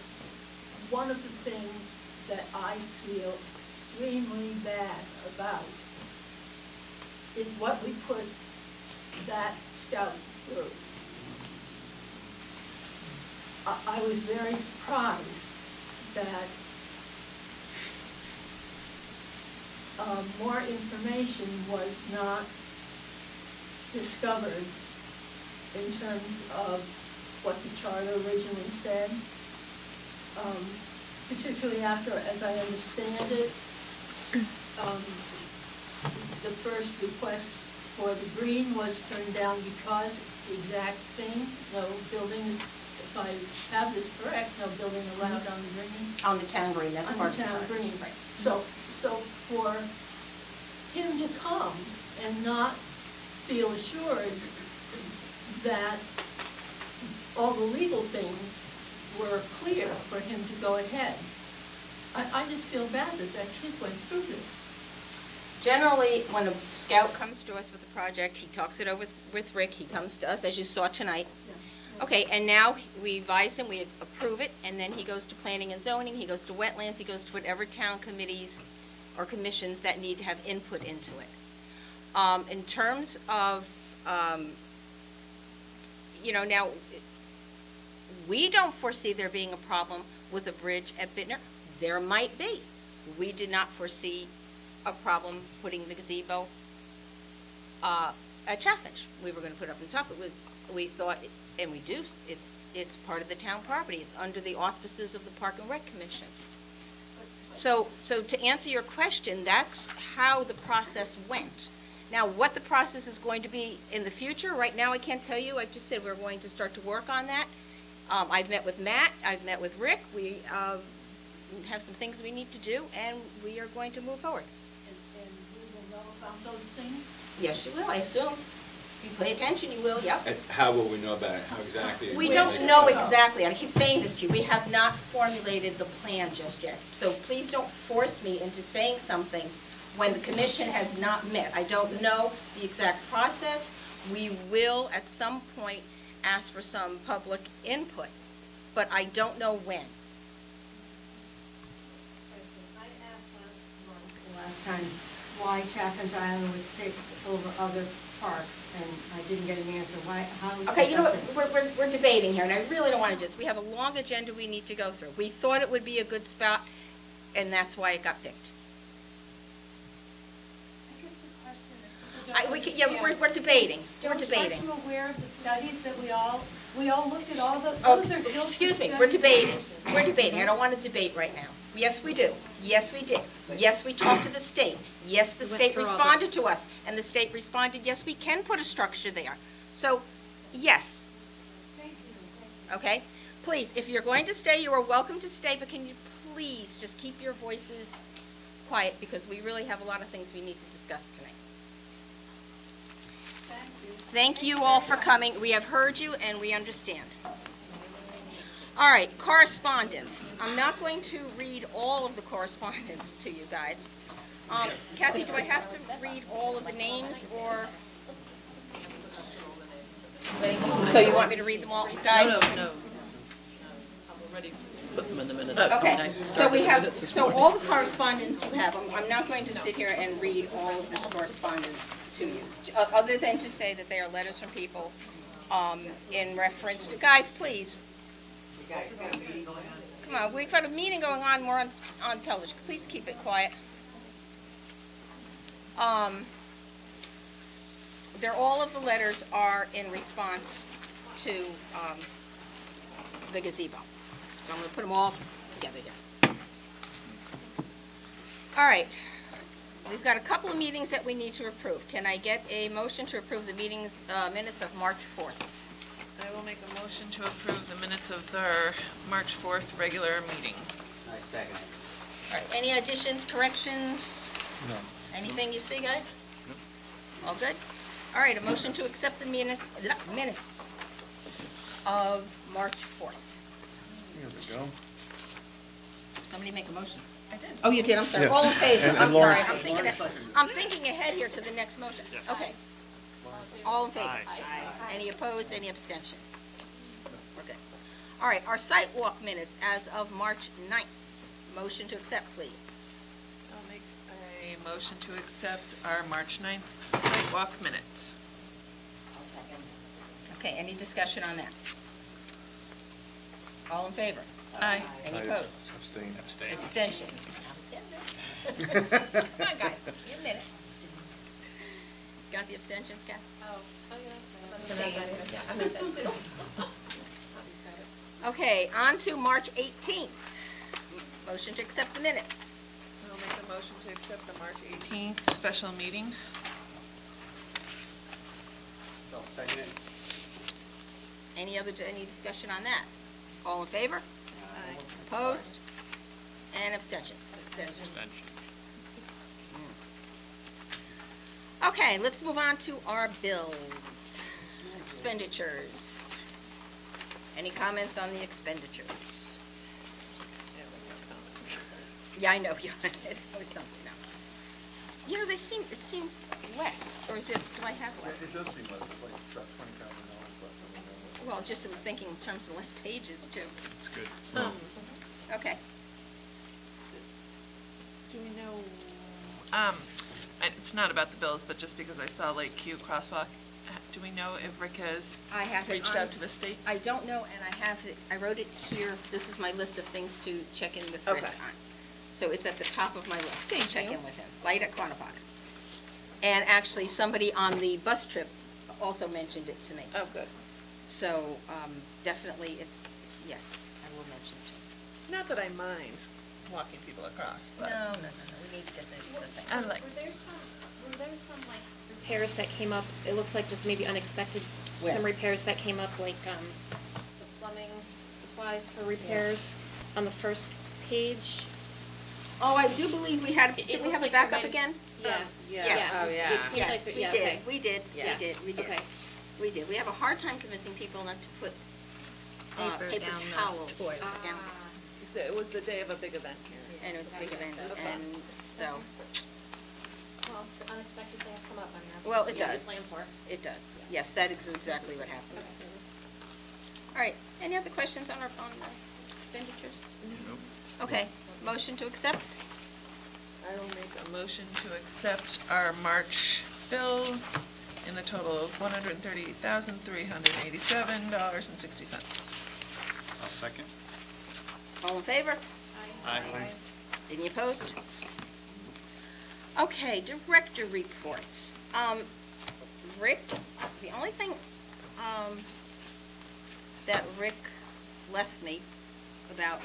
[SPEAKER 13] one of the things that I feel extremely bad about is what we put that scout through. I was very surprised that more information was not discovered in terms of what the charter originally said, particularly after, as I understand it, the first request for the green was turned down because the exact thing, no buildings, if I have this correct, no building allowed on the green.
[SPEAKER 1] On the town green, that's part of the
[SPEAKER 13] town
[SPEAKER 1] charter.
[SPEAKER 13] green.
[SPEAKER 1] Right.
[SPEAKER 13] So for him to come and not feel assured that all the legal things were clear for him to go ahead, I just feel bad that kid went through this.
[SPEAKER 1] Generally, when a scout comes to us with a project, he talks it over with Rick, he comes to us, as you saw tonight.
[SPEAKER 13] Yeah.
[SPEAKER 1] Okay, and now we advise him, we approve it, and then he goes to planning and zoning, he goes to wetlands, he goes to whatever town committees or commissions that need to have input into it. In terms of, now, we don't foresee there being a problem with a bridge at Bittner. There might be. We did not foresee a problem putting the gazebo at Chaffinch. We were going to put it up on top. We thought, and we do, it's part of the town property. It's under the auspices of the Park and Rec Commission. So to answer your question, that's how the process went. Now, what the process is going to be in the future, right now I can't tell you. I just said we're going to start to work on that. I've met with Matt, I've met with Rick. We have some things we need to do, and we are going to move forward.
[SPEAKER 13] And we will know about those things?
[SPEAKER 1] Yes, you will, I assume. If you pay attention, you will, yep.
[SPEAKER 14] And how will we know about it? How exactly?
[SPEAKER 1] We don't know exactly. I keep saying this to you. We have not formulated the plan just yet. So please don't force me into saying something when the commission has not met. I don't know the exact process. We will, at some point, ask for some public input, but I don't know when.
[SPEAKER 13] I asked last month when
[SPEAKER 12] last time, why Chaffin's Island was picked over other parks, and I didn't get an answer. Why, how?
[SPEAKER 1] Okay, you know what, we're debating here, and I really don't want to just, we have a long agenda we need to go through. We thought it would be a good spot, and that's why it got picked. We're debating, we're debating.
[SPEAKER 13] Aren't you aware of the studies that we all looked at all the,
[SPEAKER 1] Oh,
[SPEAKER 13] those are Guilford
[SPEAKER 1] excuse me,
[SPEAKER 13] studies.
[SPEAKER 1] we're debating, I don't want to debate right now. Yes, we do, yes, we did, yes, we talked to the state, yes, the state responded to us, and the state responded, yes, we can put a structure there. So, yes.
[SPEAKER 13] Thank you.
[SPEAKER 1] Okay? Please, if you're going to stay, you are welcome to stay, but can you please just keep your voices quiet, because we really have a lot of things we need to discuss tonight. Thank you all for coming. We have heard you and we understand. All right, correspondence. I'm not going to read all of the correspondence to you guys. Kathy, do I have to read all of the names, or? So you want me to read them all, guys?
[SPEAKER 15] No. I've already put them in the minutes.
[SPEAKER 1] Okay, so we have, so all the correspondence you have, I'm not going to sit here and read all of this correspondence to you, other than to say that they are letters from people in reference to, guys, please. Come on, we've got a meeting going on, we're on television. Please keep it quiet. All of the letters are in response to the gazebo. So I'm going to put them all together here. All right. We've got a couple of meetings that we need to approve. Can I get a motion to approve the meetings minutes of March 4th?
[SPEAKER 3] I will make a motion to approve the minutes of their March 4th regular meeting.
[SPEAKER 2] I second it.
[SPEAKER 1] All right, any additions, corrections?
[SPEAKER 4] No.
[SPEAKER 1] Anything you see, guys? All good? All right, a motion to accept the minutes of March 4th.
[SPEAKER 4] Here we go.
[SPEAKER 1] Somebody make a motion.
[SPEAKER 3] I did.
[SPEAKER 1] Oh, you did, I'm sorry.
[SPEAKER 4] Yeah.
[SPEAKER 1] All in favor,
[SPEAKER 4] And
[SPEAKER 1] I'm sorry,
[SPEAKER 4] Lawrence-
[SPEAKER 1] I'm thinking ahead here to the next motion. Okay. All in favor? Any opposed, any abstentions? We're good. All right, our site walk minutes as of March 9th. Motion to accept, please.
[SPEAKER 3] I'll make a motion to accept our March 9th sidewalk minutes.
[SPEAKER 1] Okay, any discussion on that? All in favor?
[SPEAKER 3] Aye.
[SPEAKER 1] Any opposed?
[SPEAKER 4] Abstain.
[SPEAKER 1] Abstentions? Come on, guys, give me a minute. Got the abstentions, Kath? Okay, on to March 18th. Motion to accept the minutes.
[SPEAKER 3] I'll make a motion to accept the March 18th special meeting.
[SPEAKER 2] I'll second it.
[SPEAKER 1] Any discussion on that? All in favor?
[SPEAKER 3] Aye.
[SPEAKER 1] Opposed? And abstentions? Abstentions. Okay, let's move on to our bills, expenditures. Any comments on the expenditures? Yeah, I know, it's always something else. You know, it seems less, or is it, do I have less?
[SPEAKER 4] It does seem less, it's like about $20,000 less.
[SPEAKER 1] Well, just I'm thinking in terms of less pages, too.
[SPEAKER 4] It's good.
[SPEAKER 1] Okay.
[SPEAKER 3] Do we know, and it's not about the bills, but just because I saw Lake Q crosswalk, do we know if Rick has
[SPEAKER 1] I have it
[SPEAKER 3] reached
[SPEAKER 1] on-
[SPEAKER 3] out to the state?
[SPEAKER 1] I don't know, and I have it, I wrote it here. This is my list of things to check in with Rick
[SPEAKER 3] Okay.
[SPEAKER 1] on. So it's at the top of my list.
[SPEAKER 3] Thank
[SPEAKER 1] Check
[SPEAKER 3] you.
[SPEAKER 1] in with him, right at Quantified. And actually, somebody on the bus trip also mentioned it to me.
[SPEAKER 3] Oh, good.
[SPEAKER 1] So definitely, yes, I will mention it.
[SPEAKER 3] Not that I mind walking people across, but.
[SPEAKER 1] No, we need to get the thing.
[SPEAKER 3] I'm like,
[SPEAKER 16] Were there some like repairs that came up, it looks like just maybe unexpected,
[SPEAKER 1] Where?
[SPEAKER 16] some repairs that came up, like the plumbing supplies for repairs on the first page?
[SPEAKER 1] Oh, I do believe we had,
[SPEAKER 16] It
[SPEAKER 1] did we
[SPEAKER 16] looks
[SPEAKER 1] have a
[SPEAKER 16] like there
[SPEAKER 1] backup
[SPEAKER 16] might-
[SPEAKER 1] again?
[SPEAKER 16] Yeah.
[SPEAKER 1] Yes.
[SPEAKER 16] Oh, yeah. It seems
[SPEAKER 1] Yes,
[SPEAKER 16] like that-
[SPEAKER 1] we
[SPEAKER 16] yeah,
[SPEAKER 1] did,
[SPEAKER 16] okay.
[SPEAKER 1] we did,
[SPEAKER 16] Yes.
[SPEAKER 1] we did.
[SPEAKER 16] Okay.
[SPEAKER 1] We did. We have a hard time convincing people not to put paper
[SPEAKER 16] down the
[SPEAKER 1] towels
[SPEAKER 16] toilet.
[SPEAKER 1] down.
[SPEAKER 3] so it was the day of a big event here.
[SPEAKER 1] And it was a big event,
[SPEAKER 16] Okay.
[SPEAKER 1] and so,
[SPEAKER 16] Well, unexpected things come up, I mean, that's
[SPEAKER 1] well,
[SPEAKER 16] what
[SPEAKER 1] it
[SPEAKER 16] you have to
[SPEAKER 1] does.
[SPEAKER 16] plan for.
[SPEAKER 1] It does. Yes, that is exactly what happened. All right, any other questions on the expenditures? Okay, motion to accept?
[SPEAKER 3] I I will make a motion to accept our March bills in the total of $138,387.60.
[SPEAKER 14] I'll second.
[SPEAKER 1] All in favor?
[SPEAKER 14] Aye.
[SPEAKER 1] Any opposed? Okay, director reports. Rick, the only thing, that Rick left me about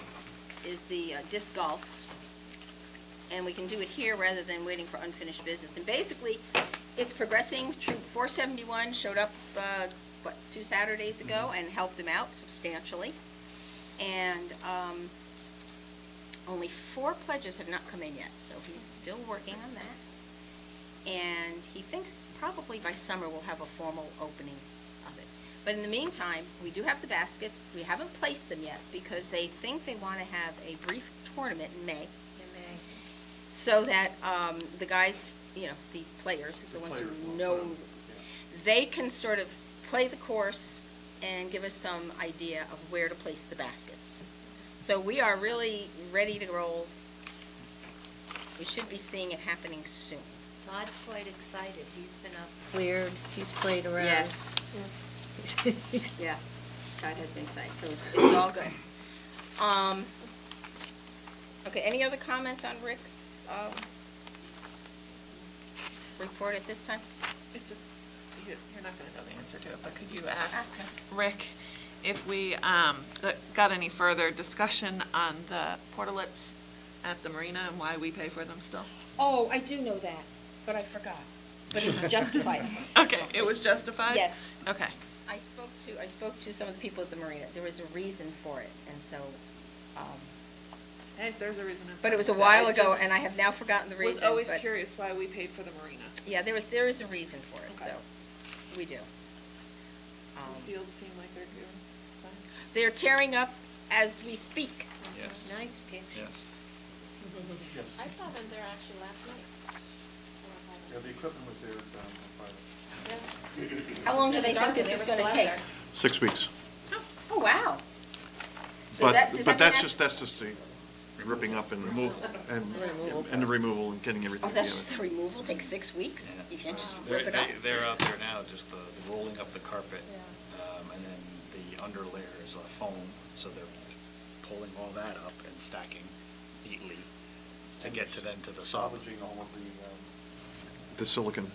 [SPEAKER 1] is the disc golf. And we can do it here rather than waiting for unfinished business. And basically, it's progressing. Troop 471 showed up, 2 Saturdays ago and helped him out substantially. And only 4 pledges have not come in yet, so he's still working on that. And he thinks probably by summer we'll have a formal opening of it. But in the meantime, we do have the baskets. We haven't placed them yet because they think they want to have a brief tournament in May. So that the guys, the players, the ones who know, they can sort of play the course and give us some idea of where to place the baskets. So we are really ready to roll. We should be seeing it happening soon.
[SPEAKER 9] Todd's quite excited. He's been up, cleared, he's played around.
[SPEAKER 1] Yes. Yeah, Todd has been excited, so it's all good. Okay, any other comments on Rick's report at this time?
[SPEAKER 3] You're not going to know the answer to it, but could you ask Rick if we got any further discussion on the portalets at the marina and why we pay for them still?
[SPEAKER 1] Oh, I do know that, but I forgot. But it's justified.
[SPEAKER 3] Okay, it was justified?
[SPEAKER 1] Yes.
[SPEAKER 3] Okay.
[SPEAKER 1] I spoke to some of the people at the marina. There was a reason for it, and so.
[SPEAKER 3] Hey, there's a reason.
[SPEAKER 1] But it was a while ago, and I have now forgotten the reason.
[SPEAKER 3] Was always curious why we paid for the marina.
[SPEAKER 1] Yeah, there is a reason for it,
[SPEAKER 3] okay.
[SPEAKER 1] So we do.
[SPEAKER 3] The fields seem like they're doing fine.
[SPEAKER 1] They're tearing up as we speak.
[SPEAKER 14] Yes.
[SPEAKER 9] Nice picture.
[SPEAKER 14] Yes.
[SPEAKER 16] I saw them there actually last night.
[SPEAKER 4] Yeah, the equipment was there on Friday.
[SPEAKER 1] How long do they think this is going to take?
[SPEAKER 4] 6 weeks.
[SPEAKER 1] Oh, wow. So
[SPEAKER 4] But
[SPEAKER 1] does that
[SPEAKER 4] that's
[SPEAKER 1] mean
[SPEAKER 4] just the ripping up and removal and the removal and getting everything
[SPEAKER 1] Oh, that's
[SPEAKER 4] together.
[SPEAKER 1] just the removal? Takes 6 weeks?
[SPEAKER 14] Yeah.
[SPEAKER 1] You can't just rip it up?
[SPEAKER 14] They're out there now, just the rolling up the carpet, and then the under layer is a foam, so they're pulling all that up and stacking neatly to get to then to the saw.
[SPEAKER 4] Salvaging all of the silicon.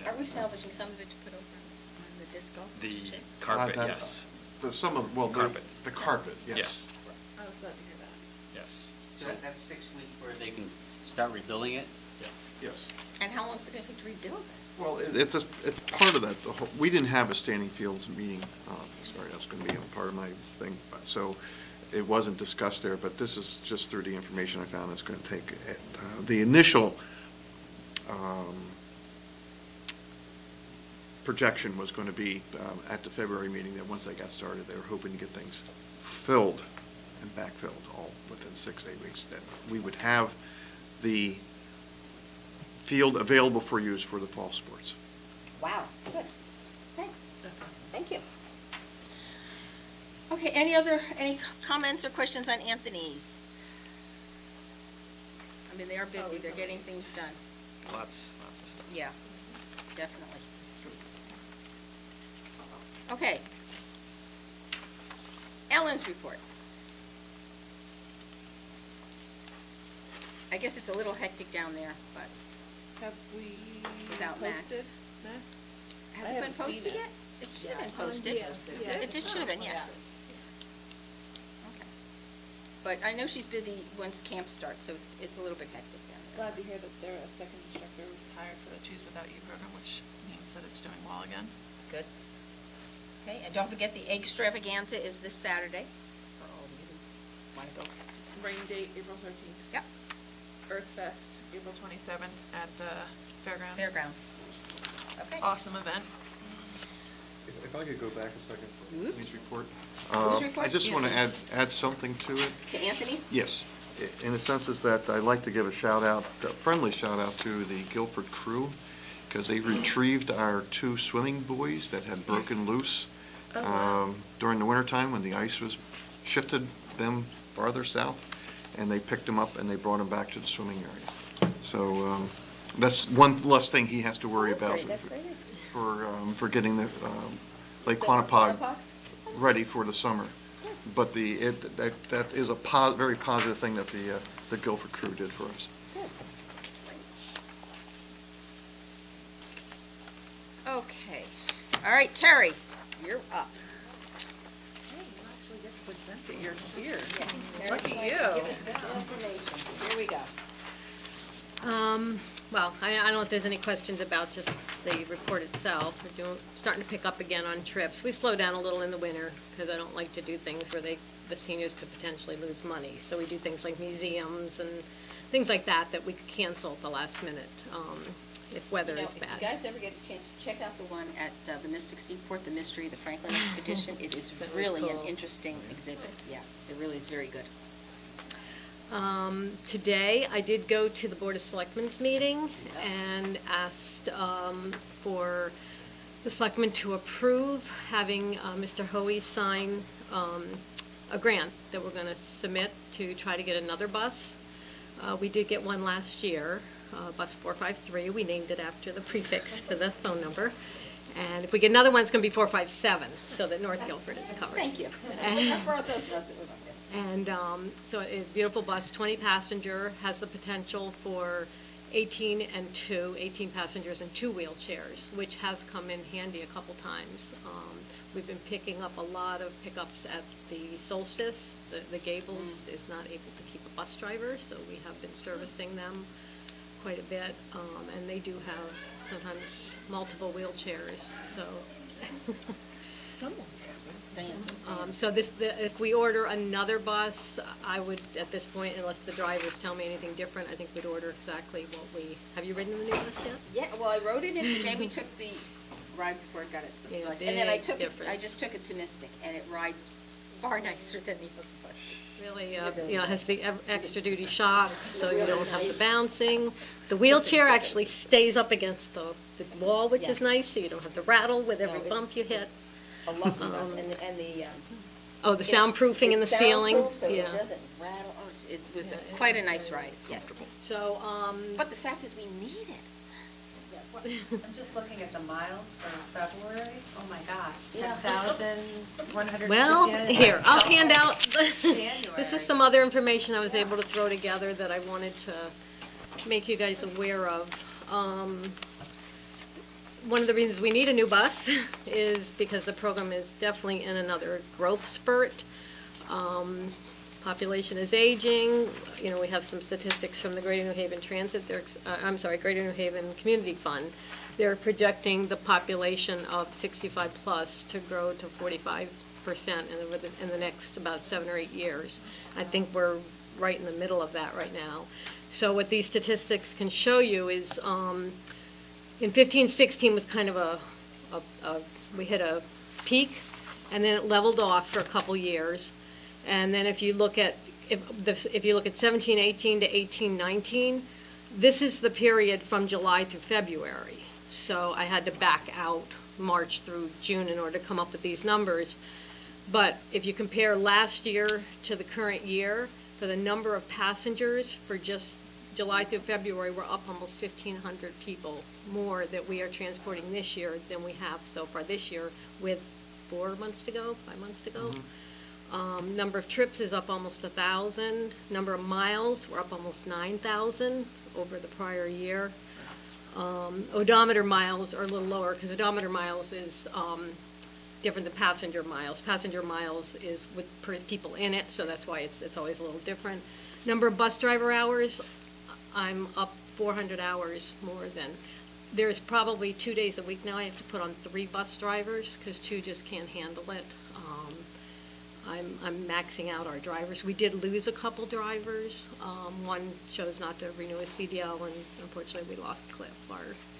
[SPEAKER 1] Are we salvaging some of it to put over on the disc golf?
[SPEAKER 14] The carpet, yes.
[SPEAKER 4] Some of, well,
[SPEAKER 14] Carpet.
[SPEAKER 4] the carpet, yes.
[SPEAKER 14] Yes.
[SPEAKER 3] I was glad to hear that.
[SPEAKER 14] Yes.
[SPEAKER 2] So that's 6 weeks where they can start rebuilding it?
[SPEAKER 4] Yes.
[SPEAKER 1] And how long is it going to take to rebuild this?
[SPEAKER 4] Well, it's part of that. We didn't have a standing fields meeting. Sorry, that's going to be a part of my thing. So it wasn't discussed there, but this is just through the information I found. It's going to take the initial projection was going to be at the February meeting that once they got started, they were hoping to get things filled and backfilled all within 6 to 8 weeks. That we would have the field available for use for the fall sports.
[SPEAKER 1] Wow, good. Okay. Thank you. Okay, any comments or questions on Anthony's? I mean, they are busy. They're getting things done.
[SPEAKER 14] Lots of stuff.
[SPEAKER 1] Yeah, definitely. Okay. Ellen's report. I guess it's a little hectic down there, but
[SPEAKER 3] Have we
[SPEAKER 1] Without Max.
[SPEAKER 3] posted Max?
[SPEAKER 1] has
[SPEAKER 3] I
[SPEAKER 1] it been
[SPEAKER 3] haven't seen
[SPEAKER 1] posted
[SPEAKER 3] it.
[SPEAKER 1] yet? It should have been posted. It should have been, yeah. Okay. But I know she's busy once camp starts, so it's a little bit hectic down there.
[SPEAKER 3] Glad to hear that a second instructor was hired for the Choose Without You program, which means that it's doing well again.
[SPEAKER 1] Good. Okay, and don't forget the egg extravaganza is this Saturday for all of you who want to go.
[SPEAKER 3] Rain date, April 13th.
[SPEAKER 1] Yep.
[SPEAKER 3] Earth Fest, April 27th at the fairgrounds.
[SPEAKER 1] Fairgrounds. Okay.
[SPEAKER 3] Awesome event.
[SPEAKER 4] If I could go back a second for
[SPEAKER 1] Oops.
[SPEAKER 4] Anthony's report.
[SPEAKER 1] Whose report?
[SPEAKER 4] I just want to add something to it.
[SPEAKER 1] To Anthony's?
[SPEAKER 4] Yes. In a sense is that I'd like to give a shout out, a friendly shout out to the Guilford crew, because they retrieved our 2 swimming buoys that had broken loose during the wintertime when the ice was shifted them farther south, and they picked them up and they brought them back to the swimming area. So that's one less thing he has to worry about
[SPEAKER 1] That's great.
[SPEAKER 4] for getting the Lake Quantapug ready for the summer. But that is a very positive thing that the Guilford crew did for us.
[SPEAKER 1] Okay. All right, Terry, you're up.
[SPEAKER 3] Hey, you actually get to present it. You're here.
[SPEAKER 1] Yeah.
[SPEAKER 3] Lucky
[SPEAKER 1] Terry's
[SPEAKER 3] you.
[SPEAKER 1] going to give us this information. Here we go.
[SPEAKER 17] Well, I don't know if there's any questions about just the report itself. We're starting to pick up again on trips. We slow down a little in the winter because I don't like to do things where the seniors could potentially lose money. So we do things like museums and things like that we could cancel at the last minute if weather is bad.
[SPEAKER 1] If you guys ever get a chance to check out the one at the Mystic Seaport, the Mystery of the Franklin Expedition, it is really an interesting exhibit. Yeah, it really is very good.
[SPEAKER 17] Today, I did go to the Board of Selectmen's meeting and asked for the selectmen to approve having Mr. Hoey sign a grant that we're going to submit to try to get another bus. We did get one last year, bus 453. We named it after the prefix for the phone number. And if we get another one, it's going to be 457, so that North Guilford is covered.
[SPEAKER 1] Thank you. I brought those of us that were up there.
[SPEAKER 17] And so a beautiful bus, 20 passenger, has the potential for 18 passengers and 2 wheelchairs, which has come in handy a couple times. We've been picking up a lot of pickups at the Solstice. The Gables is not able to keep a bus driver, so we have been servicing them quite a bit. And they do have sometimes multiple wheelchairs, so. So if we order another bus, I would, at this point, unless the drivers tell me anything different, I think we'd order exactly what have you ridden the new bus yet?
[SPEAKER 1] Yeah, well, I wrote it in the day we took the ride before it got it.
[SPEAKER 17] Yeah,
[SPEAKER 1] and then I
[SPEAKER 17] big
[SPEAKER 1] just took it to Mystic, and it rides far nicer than the other bus.
[SPEAKER 17] Really, it has the extra duty shocks, so you don't have the bouncing. The wheelchair actually stays up against the wall, which is nice, so you don't have to rattle with every bump you hit.
[SPEAKER 1] A lovely bus, and the
[SPEAKER 17] oh, the soundproofing in the ceiling.
[SPEAKER 1] Soundproof, so
[SPEAKER 17] yeah.
[SPEAKER 1] it doesn't rattle. Oh, it was quite a nice ride. Yes.
[SPEAKER 17] So,
[SPEAKER 1] but the fact is, we need it.
[SPEAKER 18] I'm just looking at the miles for February. Oh my gosh, 10,100.
[SPEAKER 17] Well, here, I'll hand out, this is some other information I was able to throw together that I wanted to make you guys aware of. One of the reasons we need a new bus is because the program is definitely in another growth spurt. Population is aging. You know, we have some statistics from the Greater New Haven Transit. Greater New Haven Community Fund. They're projecting the population of 65 plus to grow to 45% in the next about 7 or 8 years. I think we're right in the middle of that right now. So what these statistics can show you is in 15-16 was kind of we hit a peak, and then it leveled off for a couple years. And then if you look at 17-18 to 18-19, this is the period from July through February. So I had to back out March through June in order to come up with these numbers. But if you compare last year to the current year, for the number of passengers for just July through February, we're up almost 1,500 people more that we are transporting this year than we have so far this year with 5 months to go. Number of trips is up almost 1,000. Number of miles, we're up almost 9,000 over the prior year. Odometer miles are a little lower because odometer miles is different than passenger miles. Passenger miles is with people in it, so that's why it's always a little different. Number of bus driver hours, I'm up 400 hours more than. There's probably 2 days a week now I have to put on 3 bus drivers because 2 just can't handle it. I'm maxing out our drivers. We did lose a couple drivers. One chose not to renew his CDL, and unfortunately we lost Cliff.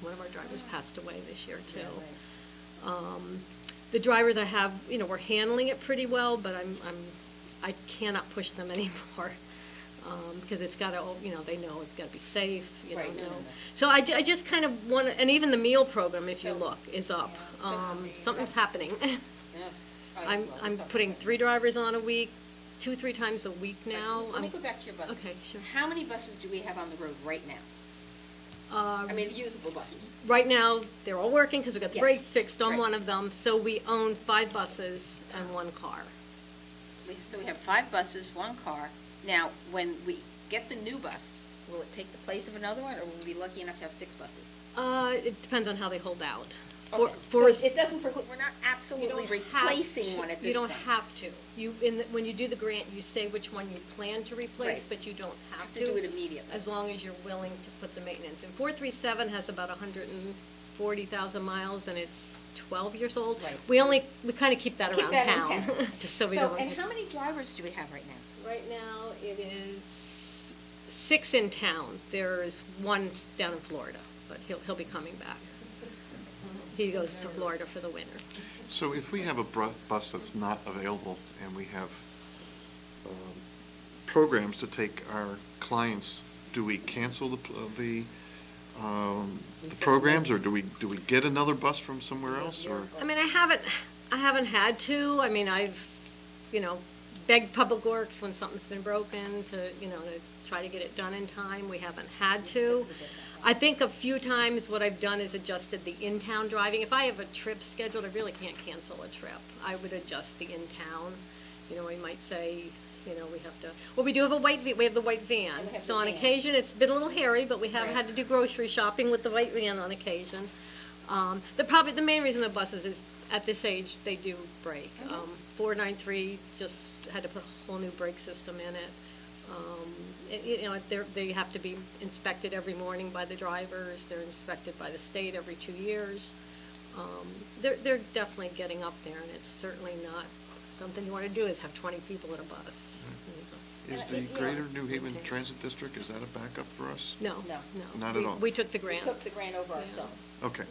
[SPEAKER 17] One of our drivers passed away this year too. The drivers I have, we're handling it pretty well, but I cannot push them anymore. Because it's got to, they know it's got to be safe,
[SPEAKER 1] Right.
[SPEAKER 17] So I just kind of want to, and even the meal program, if you look, is up. Something's happening. I'm putting 3 drivers on a week, 2-3 times a week now.
[SPEAKER 1] Let me go back to your buses.
[SPEAKER 17] Okay, sure.
[SPEAKER 1] How many buses do we have on the road right now? I mean, usable buses.
[SPEAKER 17] Right now, they're all working because we got the
[SPEAKER 1] Yes.
[SPEAKER 17] brakes fixed on
[SPEAKER 1] Right.
[SPEAKER 17] one of them, so we own 5 buses and 1 car.
[SPEAKER 1] So we have 5 buses, 1 car. Now, when we get the new bus, will it take the place of another one, or will we be lucky enough to have 6 buses?
[SPEAKER 17] It depends on how they hold out.
[SPEAKER 1] Okay, so it doesn't preclude, we're not absolutely replacing one at this
[SPEAKER 17] You don't
[SPEAKER 1] point.
[SPEAKER 17] have to. When you do the grant, you say which one you plan to replace,
[SPEAKER 1] Right.
[SPEAKER 17] but you don't have to.
[SPEAKER 1] To do it immediately.
[SPEAKER 17] As long as you're willing to put the maintenance in. 437 has about 140,000 miles, and it's 12 years old.
[SPEAKER 1] Right.
[SPEAKER 17] We kind of keep that
[SPEAKER 1] Keep
[SPEAKER 17] around
[SPEAKER 1] that in
[SPEAKER 17] town.
[SPEAKER 1] town.
[SPEAKER 17] Just so we
[SPEAKER 1] So,
[SPEAKER 17] don't.
[SPEAKER 1] and how many drivers do we have right now?
[SPEAKER 17] Right now, it is 6 in town. There's 1 down in Florida, but he'll be coming back. He goes to Florida for the winter.
[SPEAKER 4] So if we have a bus that's not available and we have programs to take our clients, do we cancel the programs, or do we get another bus from somewhere else, or?
[SPEAKER 17] I mean, I haven't had to. I mean, I've, begged Public Works when something's been broken to try to get it done in time. We haven't had to. I think a few times what I've done is adjusted the in-town driving. If I have a trip scheduled, I really can't cancel a trip. I would adjust the in-town. We might say, we have to, well, we do have we have the white van. So on occasion, it's been a little hairy, but we have had to do grocery shopping with the white van on occasion. The main reason the buses is, at this age, they do break. 493 just had to put a whole new brake system in it. They have to be inspected every morning by the drivers. They're inspected by the state every 2 years. They're definitely getting up there, and it's certainly not something you want to do is have 20 people in a bus.
[SPEAKER 4] Is the Greater New Haven Transit District, is that a backup for us?
[SPEAKER 17] No.
[SPEAKER 4] Not at all?
[SPEAKER 17] We took the grant.
[SPEAKER 1] We took the grant over ourselves.
[SPEAKER 4] Okay.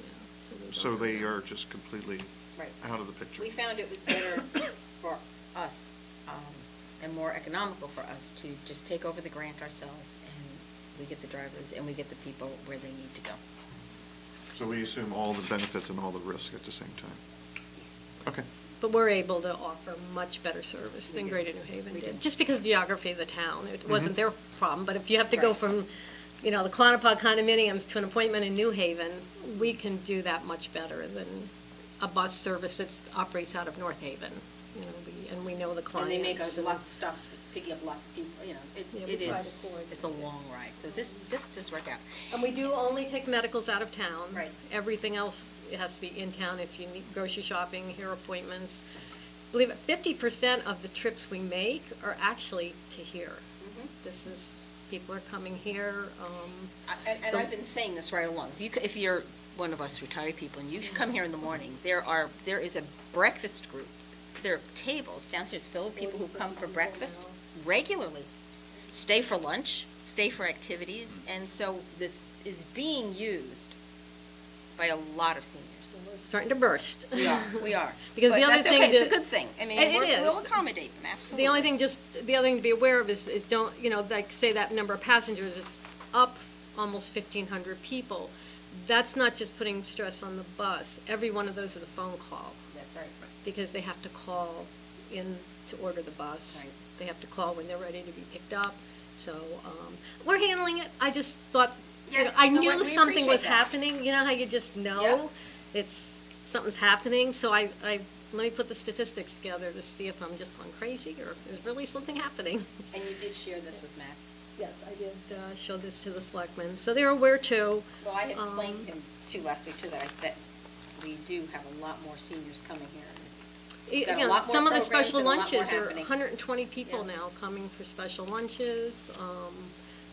[SPEAKER 4] So they are just completely
[SPEAKER 1] Right.
[SPEAKER 4] out of the picture?
[SPEAKER 1] We found it was better for us, and more economical for us to just take over the grant ourselves, and we get the drivers and we get the people where they need to go.
[SPEAKER 4] So we assume all the benefits and all the risk at the same time? Okay.
[SPEAKER 17] But we're able to offer much better service than Greater New Haven did, just because of the geography of the town. It wasn't their problem, but if you have to go from, the Quantipa condominiums to an appointment in New Haven, we can do that much better than a bus service that operates out of North Haven. And we know the clients.
[SPEAKER 1] And they make lots of stops, picking up lots of people, it's a long ride. So this does work out.
[SPEAKER 17] And we do only take medicals out of town.
[SPEAKER 1] Right.
[SPEAKER 17] Everything else, it has to be in town if you need grocery shopping, hair appointments. Believe it, 50% of the trips we make are actually to here. This is, people are coming here.
[SPEAKER 1] And I've been saying this right along. If you're one of us retired people and you should come here in the morning, there is a breakfast group. There are tables downstairs filled with people who come for breakfast regularly, stay for lunch, stay for activities, and so this is being used by a lot of seniors.
[SPEAKER 17] Starting to burst.
[SPEAKER 1] We are.
[SPEAKER 17] Because
[SPEAKER 1] But
[SPEAKER 17] the other
[SPEAKER 1] that's
[SPEAKER 17] thing
[SPEAKER 1] okay. It's a good thing. I mean, we'll accommodate them, absolutely.
[SPEAKER 17] The other thing to be aware of is don't, like say that number of passengers is up almost 1,500 people. That's not just putting stress on the bus. Every one of those is a phone call.
[SPEAKER 1] That's right.
[SPEAKER 17] Because they have to call in to order the bus.
[SPEAKER 1] Right.
[SPEAKER 17] They have to call when they're ready to be picked up. So we're handling it. I just thought, I knew something was happening. You know how you just know something's happening. So I let me put the statistics together to see if I'm just going crazy or if there's really something happening.
[SPEAKER 1] And you did share this with Matt?
[SPEAKER 17] Yes, I did show this to the selectmen. So they're aware too.
[SPEAKER 1] Well, I had explained to him too last week too that we do have a lot more seniors coming here.
[SPEAKER 17] Some of the special lunches are 120 people now coming for special lunches.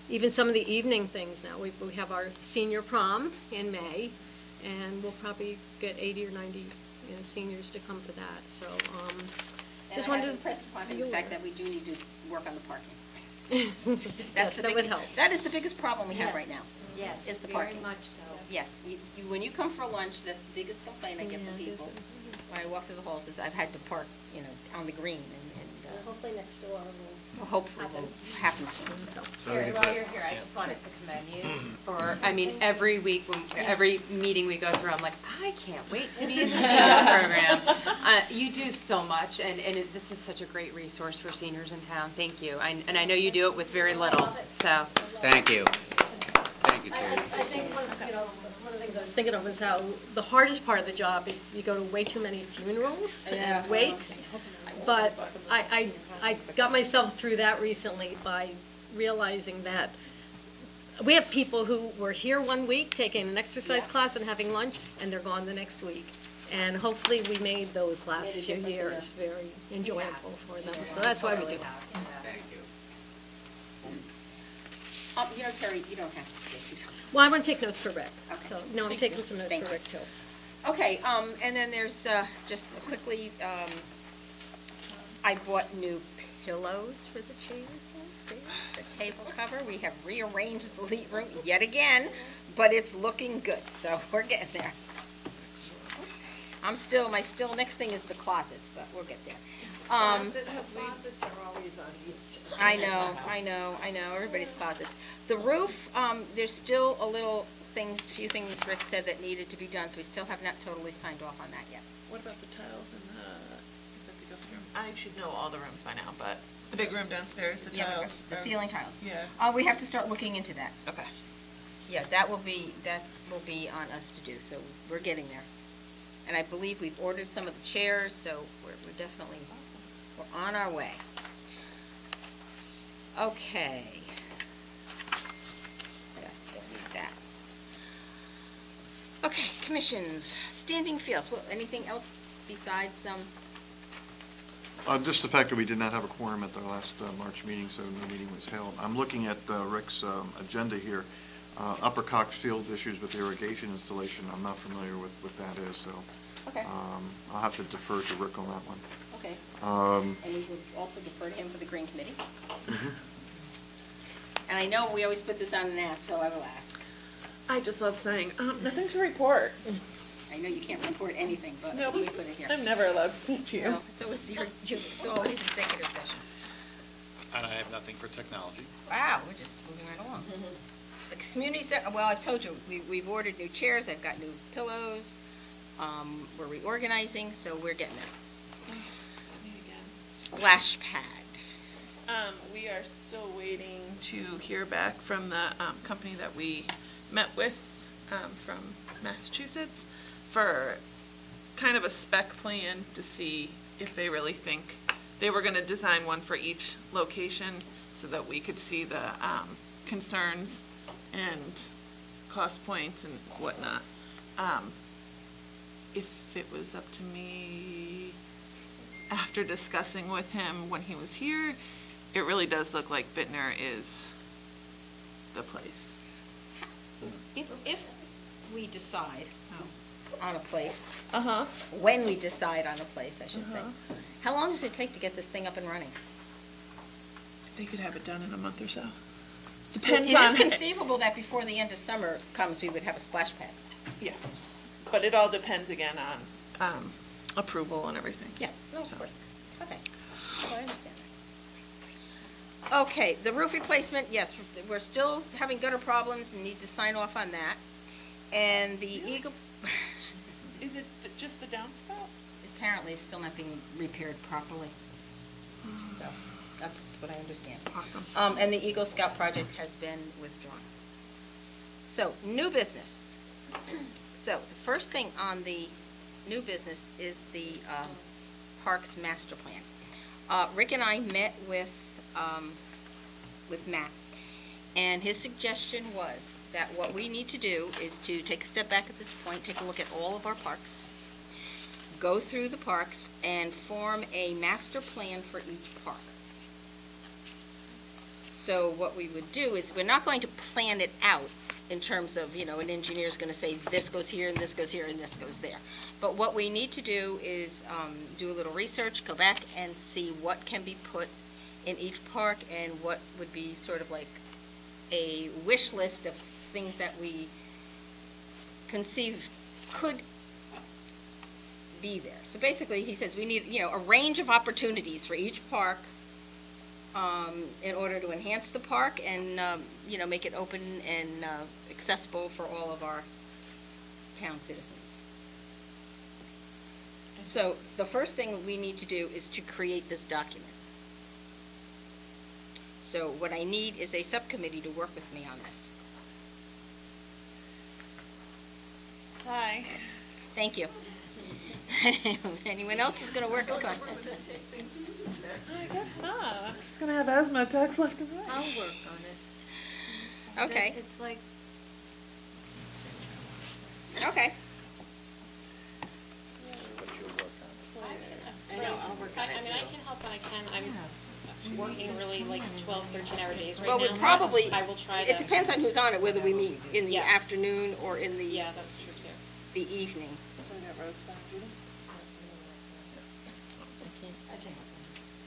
[SPEAKER 17] Even some of the evening things now. We have our senior prom in May, and we'll probably get 80 or 90 seniors to come to that. So
[SPEAKER 1] just wanted to impress upon him the fact that we do need to work on the parking.
[SPEAKER 17] That would help.
[SPEAKER 1] That is the biggest problem we have right now.
[SPEAKER 18] Yes,
[SPEAKER 1] is the parking.
[SPEAKER 18] very much so.
[SPEAKER 1] Yes, when you come for lunch, that's the biggest complaint I get from people when I walk through the halls is I've had to park, on the green and
[SPEAKER 17] hopefully next door we'll
[SPEAKER 1] hopefully will happen soon.
[SPEAKER 19] Carrie, while you're here, I just wanted to commend you for, I mean, every week, every meeting we go through, I'm like, I can't wait to be in the seniors program. You do so much, and this is such a great resource for seniors in town. Thank you. And I know you do it with very little, so.
[SPEAKER 2] Thank you. Thank you, Terry.
[SPEAKER 17] I think one of the things I was thinking of is how the hardest part of the job is you go to way too many funerals and wakes. But I got myself through that recently by realizing that we have people who were here one week taking an exercise class and having lunch, and they're gone the next week. And hopefully we made those last few years very enjoyable for them. So that's why we do it.
[SPEAKER 2] Thank you.
[SPEAKER 1] You know, Terry, you don't have to stay.
[SPEAKER 17] Well, I want to take notes for Rick.
[SPEAKER 1] Okay.
[SPEAKER 17] So, no, I'm taking some notes
[SPEAKER 1] Thank
[SPEAKER 17] for
[SPEAKER 1] you.
[SPEAKER 17] Rick too.
[SPEAKER 1] Okay, and then there's, just quickly, I bought new pillows for the chairs downstairs, a table cover. We have rearranged the elite room yet again, but it's looking good, so we're getting there. My next thing is the closets, but we'll get there.
[SPEAKER 3] Closets are always on each.
[SPEAKER 1] I know, everybody's closets. The roof, there's still few things Rick said that needed to be done, so we still have not totally signed off on that yet.
[SPEAKER 3] What about the tiles in the, is that the Guilford room? I should know all the rooms by now, but the big room downstairs, the
[SPEAKER 1] Yeah,
[SPEAKER 3] tiles.
[SPEAKER 1] the ceiling tiles.
[SPEAKER 3] Yeah.
[SPEAKER 1] We have to start looking into that.
[SPEAKER 3] Okay.
[SPEAKER 1] Yeah, that will be on us to do, so we're getting there. And I believe we've ordered some of the chairs, so we're on our way. Okay. Yeah, don't need that. Okay, commissions, standing fields. Well, anything else besides
[SPEAKER 4] Just the fact that we did not have a quorum at the last March meeting, so no meeting was held. I'm looking at Rick's agenda here. Upper Cox Field issues with irrigation installation. I'm not familiar with what that is, so
[SPEAKER 1] Okay.
[SPEAKER 4] I'll have to defer to Rick on that one.
[SPEAKER 1] Okay. And we would also defer to him for the Green Committee.
[SPEAKER 4] Mhm.
[SPEAKER 1] And I know we always put this on an ask, so I will ask.
[SPEAKER 3] I just love saying, nothing to report.
[SPEAKER 1] I know you can't report anything, but
[SPEAKER 3] No,
[SPEAKER 1] we put it here.
[SPEAKER 3] I'm never allowed to speak to you.
[SPEAKER 1] No, it's always executive session.
[SPEAKER 14] And I have nothing for technology.
[SPEAKER 1] Wow, we're just moving right along. The community center, well, I've told you, we've ordered new chairs, I've got new pillows, we're reorganizing, so we're getting there. Splash pad.
[SPEAKER 3] We are still waiting to hear back from the company that we met with from Massachusetts for kind of a spec plan to see if they really think they were going to design one for each location so that we could see the concerns and cost points and whatnot. If it was up to me, after discussing with him when he was here, it really does look like Bittner is the place.
[SPEAKER 1] If we decide on a place,
[SPEAKER 3] when
[SPEAKER 1] we decide on a place, I should say, how long does it take to get this thing up and running?
[SPEAKER 3] They could have it done in a month or so.
[SPEAKER 1] Depends on. It is conceivable that before the end of summer comes, we would have a splash pad.
[SPEAKER 3] Yes, but it all depends again on approval and everything.
[SPEAKER 1] Yeah, no, of course. Okay, so I understand that. Okay, the roof replacement, yes, we're still having gutter problems and need to sign off on that. And the Eagle.
[SPEAKER 3] Is it just the downspout?
[SPEAKER 1] Apparently it's still not being repaired properly. So that's what I understand.
[SPEAKER 3] Awesome.
[SPEAKER 1] And the Eagle Scout project has been withdrawn. So, new business. So, the first thing on the new business is the Parks Master Plan. Rick and I met with Matt, and his suggestion was that what we need to do is to take a step back at this point, take a look at all of our parks, go through the parks, and form a master plan for each park. So what we would do is, we're not going to plan it out in terms of, you know, an engineer's going to say this goes here and this goes here and this goes there. But what we need to do is do a little research, go back and see what can be put in each park and what would be sort of like a wish list of things that we conceive could be there. So basically, he says we need, you know, a range of opportunities for each park in order to enhance the park and, you know, make it open and accessible for all of our town citizens. So the first thing we need to do is to create this document. So what I need is a subcommittee to work with me on this.
[SPEAKER 3] Hi.
[SPEAKER 1] Thank you. Anyone else who's going to work on it?
[SPEAKER 3] I guess not. I'm just gonna have asthma attacks left and right.
[SPEAKER 18] I'll work on it.
[SPEAKER 1] Okay.
[SPEAKER 18] It's like,
[SPEAKER 1] Okay.
[SPEAKER 16] I know, I'll work on it. I mean, I can help when I can. I'm working really like 12, 13-hour days right now.
[SPEAKER 1] Well, we probably,
[SPEAKER 16] I will try
[SPEAKER 1] it depends on who's on it, whether we meet in the
[SPEAKER 16] Yeah.
[SPEAKER 1] afternoon or in the
[SPEAKER 16] Yeah, that's true too.
[SPEAKER 1] the evening.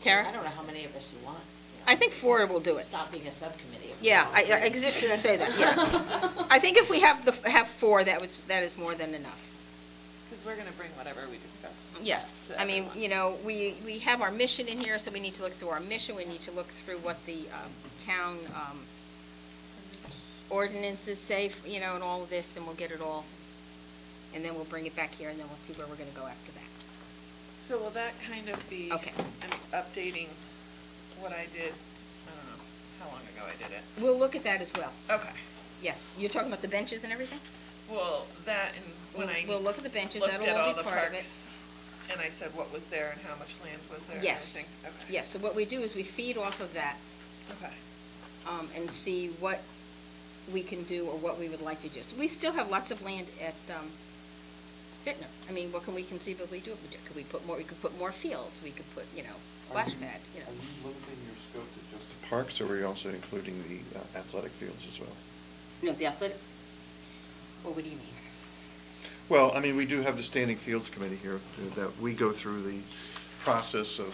[SPEAKER 1] Tara?
[SPEAKER 20] I don't know how many of us you want.
[SPEAKER 1] I think 4 will do it.
[SPEAKER 20] Stop being a subcommittee.
[SPEAKER 1] Yeah, I was just going to say that, yeah. I think if we have 4, that is more than enough.
[SPEAKER 3] Because we're gonna bring whatever we discuss.
[SPEAKER 1] Yes,
[SPEAKER 3] to
[SPEAKER 1] I mean,
[SPEAKER 3] everyone.
[SPEAKER 1] you know, we have our mission in here, so we need to look through our mission, we need to look through what the town ordinances say, you know, and all of this, and we'll get it all, and then we'll bring it back here, and then we'll see where we're gonna go after that.
[SPEAKER 3] So will that kind of be?
[SPEAKER 1] Okay.
[SPEAKER 3] Updating what I did, I don't know, how long ago I did it.
[SPEAKER 1] We'll look at that as well.
[SPEAKER 3] Okay.
[SPEAKER 1] Yes, you're talking about the benches and everything?
[SPEAKER 3] Well, that and when I.
[SPEAKER 1] We'll look at the benches,
[SPEAKER 3] looked
[SPEAKER 1] that'll
[SPEAKER 3] at
[SPEAKER 1] all
[SPEAKER 3] all
[SPEAKER 1] be
[SPEAKER 3] the
[SPEAKER 1] part of it.
[SPEAKER 3] parks, and I said what was there and how much land was there and
[SPEAKER 1] Yes.
[SPEAKER 3] everything. Okay.
[SPEAKER 1] Yes, so what we do is we feed off of that,
[SPEAKER 3] Okay.
[SPEAKER 1] and see what we can do or what we would like to do. So we still have lots of land at Bittner. I mean, what can we conceivably do? Could we put more, we could put more fields, we could put, you know, splash pad, you know.
[SPEAKER 4] Are you limiting your scope to just the parks, or are you also including the athletic fields as well?
[SPEAKER 1] No, the athletic, or what do you mean?
[SPEAKER 4] Well, I mean, we do have the Standing Fields Committee here, that we go through the process of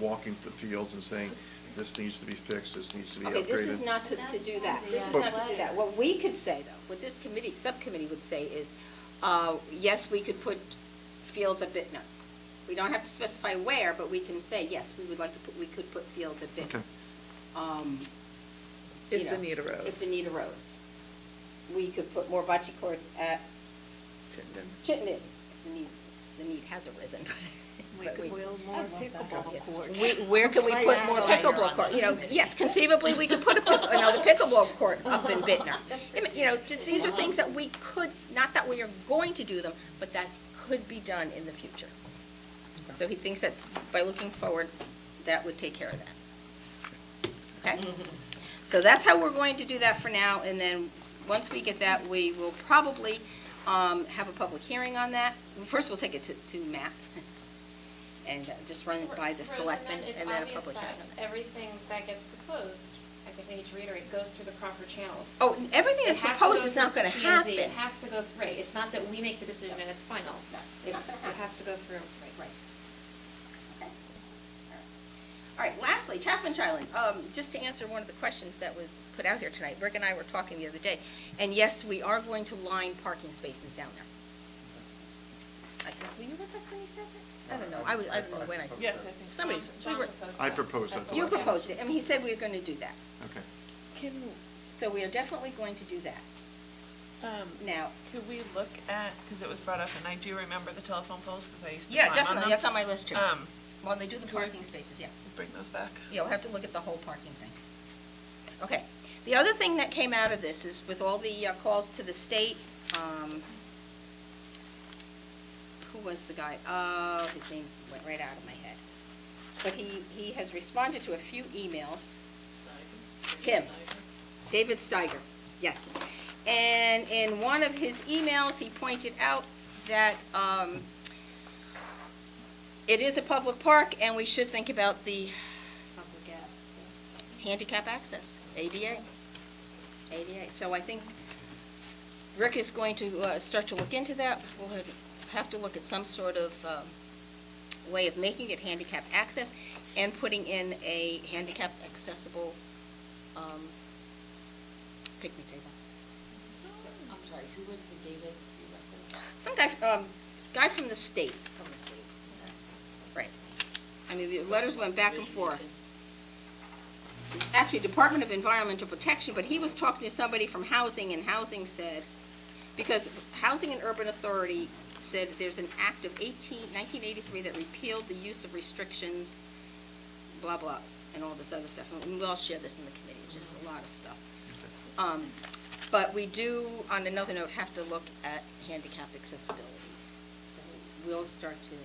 [SPEAKER 4] walking the fields and saying, this needs to be fixed, this needs to be upgraded.
[SPEAKER 1] Okay, this is not to do that. This is
[SPEAKER 4] But-
[SPEAKER 1] not to do that. What we could say, though, what this committee, subcommittee would say is, yes, we could put fields at Bittner. We don't have to specify where, but we can say, yes, we would like to put, we could put fields at Bittner.
[SPEAKER 4] Okay.
[SPEAKER 3] If
[SPEAKER 1] You
[SPEAKER 3] the
[SPEAKER 1] know,
[SPEAKER 3] need arose.
[SPEAKER 1] If the need arose. We could put more bocce courts at Chittenden. The need has arisen.
[SPEAKER 18] we could build more pickleball courts.
[SPEAKER 1] Where can we put more pickleball court? You know, yes, conceivably, we could put another pickleball court up in Bittner. You know, these are things that we could, not that we are going to do them, but that could be done in the future. So he thinks that by looking forward, that would take care of that. Okay? So that's how we're going to do that for now, and then, once we get that, we will probably have a public hearing on that. First, we'll take it to Matt, and just run it by the selectmen, and then a public hearing.
[SPEAKER 16] It's obvious that everything that gets proposed, I think I need to reiterate, goes through the proper channels.
[SPEAKER 1] Oh, everything that's
[SPEAKER 16] It has to
[SPEAKER 1] proposed
[SPEAKER 16] go
[SPEAKER 1] is not
[SPEAKER 16] through
[SPEAKER 1] going to
[SPEAKER 16] P&Z.
[SPEAKER 1] happen.
[SPEAKER 16] It has to go, right, it's not that we make the decision and it's final. It has to go through.
[SPEAKER 1] Right. All right, lastly, Chaffinch Island, just to answer one of the questions that was put out here tonight, Rick and I were talking the other day, and yes, we are going to line parking spaces down there. Were you with us when he said that? I don't know, I don't know when I said that.
[SPEAKER 3] Yes, I think so.
[SPEAKER 1] Somebody, we were.
[SPEAKER 4] I proposed that.
[SPEAKER 1] You proposed it, I mean, he said we were going to do that.
[SPEAKER 4] Okay.
[SPEAKER 1] So we are definitely going to do that. Now.
[SPEAKER 3] Could we look at, because it was brought up, and I do remember the telephone poles, because I used to
[SPEAKER 1] Yeah,
[SPEAKER 3] climb on
[SPEAKER 1] definitely,
[SPEAKER 3] them.
[SPEAKER 1] that's on my list too. When they do the parking spaces, yeah.
[SPEAKER 3] Bring those back.
[SPEAKER 1] Yeah, we'll have to look at the whole parking thing. Okay. The other thing that came out of this is with all the calls to the state, who was the guy? His name went right out of my head. But he has responded to a few emails. Him. David Steiger, yes. And in one of his emails, he pointed out that it is a public park, and we should think about the handicap access, ADA. So I think Rick is going to start to look into that. We'll have to look at some sort of way of making it handicap access and putting in a handicap accessible picnic table.
[SPEAKER 20] I'm sorry, who was the David?
[SPEAKER 1] Some guy from the state.
[SPEAKER 20] From the state. Okay.
[SPEAKER 1] Right. I mean, the letters went back and forth.
[SPEAKER 20] What information?
[SPEAKER 1] What?
[SPEAKER 20] What information?
[SPEAKER 1] I mean, the letters went back and forth. actually Department of Environmental Protection, but he was talking to somebody from Housing, and Housing said, because Housing and Urban Authority said there's an act of 1983 that repealed the use of restrictions, blah, blah, and all this other stuff. And we'll share this in the committee, it's just a lot of stuff. But we do, on another note, have to look at handicap accessibilities. So we'll start to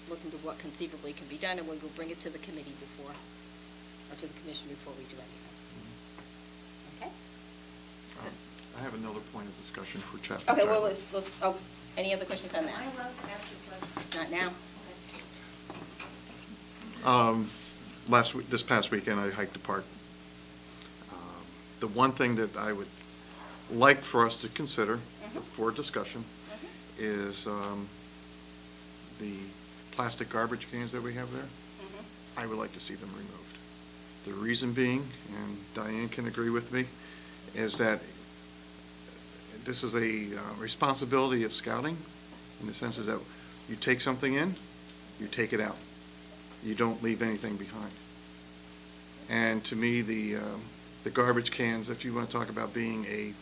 [SPEAKER 1] look into what conceivably can be done, and we will bring it to the committee before, or to the commission before we do anything. Okay?
[SPEAKER 4] I have another point of discussion for Chaffin.
[SPEAKER 1] Okay, well, let's, oh, any other questions on that?
[SPEAKER 13] I love to ask you a question.
[SPEAKER 1] Not now.
[SPEAKER 4] This past weekend, I hiked the park. The one thing that I would like for us to consider for discussion is the plastic garbage cans that we have there. I would like to see them removed. The reason being, and Diane can agree with me, is that this is a responsibility of scouting, in the sense is that you take something in, you take it out. You don't leave anything behind. And to me, the garbage cans, if you want to talk about being a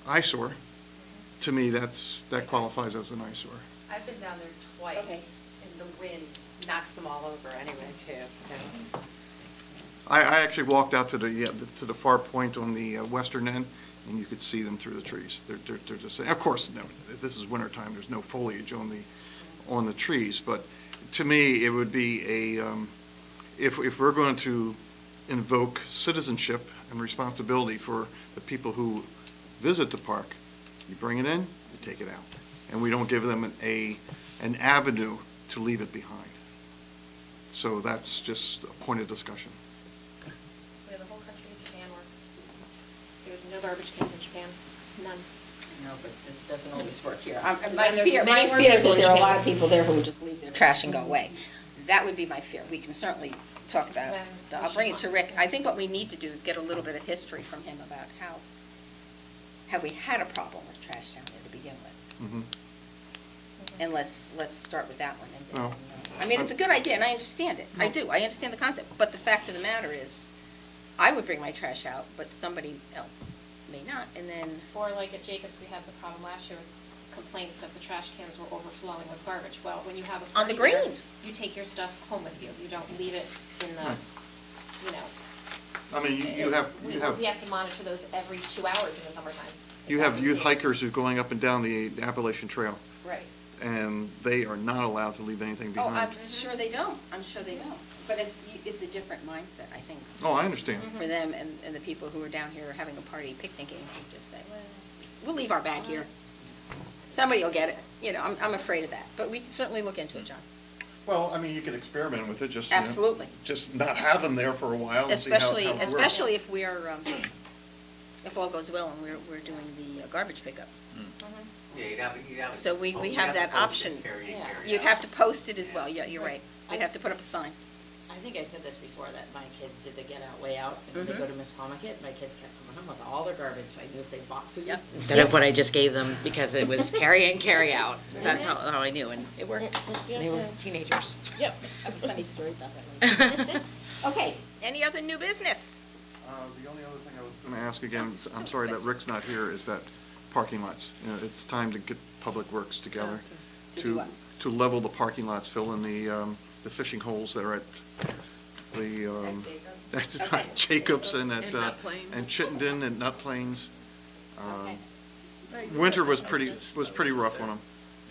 [SPEAKER 4] eyesore, to me that qualifies as an eyesore.
[SPEAKER 19] I've been down there twice, and the wind knocks them all over anyway too. So.
[SPEAKER 4] I actually walked out to the far point on the western end, and you could see them through the trees. They're just saying, of course, no, this is winter time. There's no foliage on the trees, but to me, it would be a if we're going to invoke citizenship and responsibility for the people who visit the park, you bring it in, you take it out, and we don't give them an avenue to leave it behind. So that's just a point of discussion.
[SPEAKER 16] Yeah, the whole country of Japan works. There's no garbage cans in Japan, none.
[SPEAKER 1] No, but it doesn't always work here.
[SPEAKER 16] And
[SPEAKER 1] My
[SPEAKER 16] there's
[SPEAKER 1] fear
[SPEAKER 16] many more
[SPEAKER 1] is
[SPEAKER 16] people
[SPEAKER 1] that
[SPEAKER 16] in
[SPEAKER 1] there are a lot
[SPEAKER 16] Japan.
[SPEAKER 1] of people there who would just leave their trash and go away. That would be my fear. We can certainly talk about, I'll bring it to Rick. I think what we need to do is get a little bit of history from him about how, have we had a problem with trash down there to begin with? And let's start with that one. And then, I mean, it's a good idea, and I understand it. I do. I understand the concept. But the fact of the matter is, I would bring my trash out, but somebody else may not. And then,
[SPEAKER 16] Or like at Jacobs, we had the problem last year with complaints that the trash cans were overflowing with garbage. Well, when you have a
[SPEAKER 1] On the
[SPEAKER 16] party there,
[SPEAKER 1] green.
[SPEAKER 16] you take your stuff home with you. You don't leave it in the, you know.
[SPEAKER 4] I mean, you have
[SPEAKER 16] We have to monitor those every 2 hours in the summertime.
[SPEAKER 4] you have youth hikers who are going up and down the Appalachian Trail,
[SPEAKER 16] Right.
[SPEAKER 4] and they are not allowed to leave anything
[SPEAKER 1] oh,
[SPEAKER 4] behind.
[SPEAKER 1] I'm sure they don't. I'm sure they don't. But it's a different mindset, I think.
[SPEAKER 4] Oh, I understand.
[SPEAKER 1] For them and the people who are down here having a party picnicking, who just say, well, we'll leave our bag here. Somebody will get it. You know, I'm afraid of that. But we can certainly look into it, John.
[SPEAKER 4] Well, I mean, you can experiment with it, just
[SPEAKER 1] Absolutely.
[SPEAKER 4] Just not have them there for a while. And see how
[SPEAKER 1] Especially,
[SPEAKER 4] it works.
[SPEAKER 1] especially if we're, if all goes well and we're doing the garbage pickup.
[SPEAKER 2] Yeah, you'd have
[SPEAKER 1] So we have that option. You'd have to post it as well. Yeah, you're right. We'd have to put up a sign.
[SPEAKER 20] I think I said this before, that my kids did the get out, way out, and when they go to Miss Quamicket, my kids kept coming home with all their garbage, so I knew if they bought food, instead of what I just gave them, because it was carry in, carry out. That's how I knew, and it worked. They were teenagers.
[SPEAKER 1] Yep. A funny story about that later. Okay, any other new business?
[SPEAKER 4] The only other thing I was going to ask again, I'm sorry that Rick's not here, is that parking lots. You know, it's time to get Public Works together
[SPEAKER 1] To do what?
[SPEAKER 4] to level the parking lots, fill in the fishing holes that are at the that's
[SPEAKER 1] Okay.
[SPEAKER 4] Jacobs and at
[SPEAKER 3] And Nut Plains.
[SPEAKER 4] and Chittenden and Nut Plains. Winter was pretty rough on them.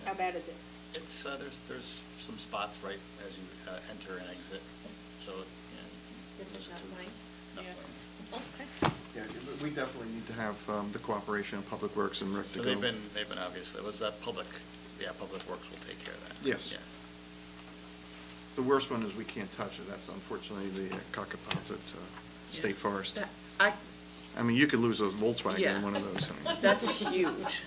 [SPEAKER 1] How bad is it?
[SPEAKER 14] It's, there's some spots right as you enter and exit, so, you know.
[SPEAKER 16] This is not mine.
[SPEAKER 1] Okay.
[SPEAKER 4] Yeah, we definitely need to have the cooperation of Public Works and Rick to
[SPEAKER 14] So
[SPEAKER 4] go.
[SPEAKER 14] they've been obviously, it was Public Works will take care of that.
[SPEAKER 4] Yes.
[SPEAKER 14] Yeah.
[SPEAKER 4] The worst one is we can't touch it. That's unfortunately the Cockapots at State Forest.
[SPEAKER 3] I
[SPEAKER 4] mean, you could lose a Volkswagen
[SPEAKER 3] Yeah.
[SPEAKER 4] in one of those. I mean,
[SPEAKER 3] That's huge.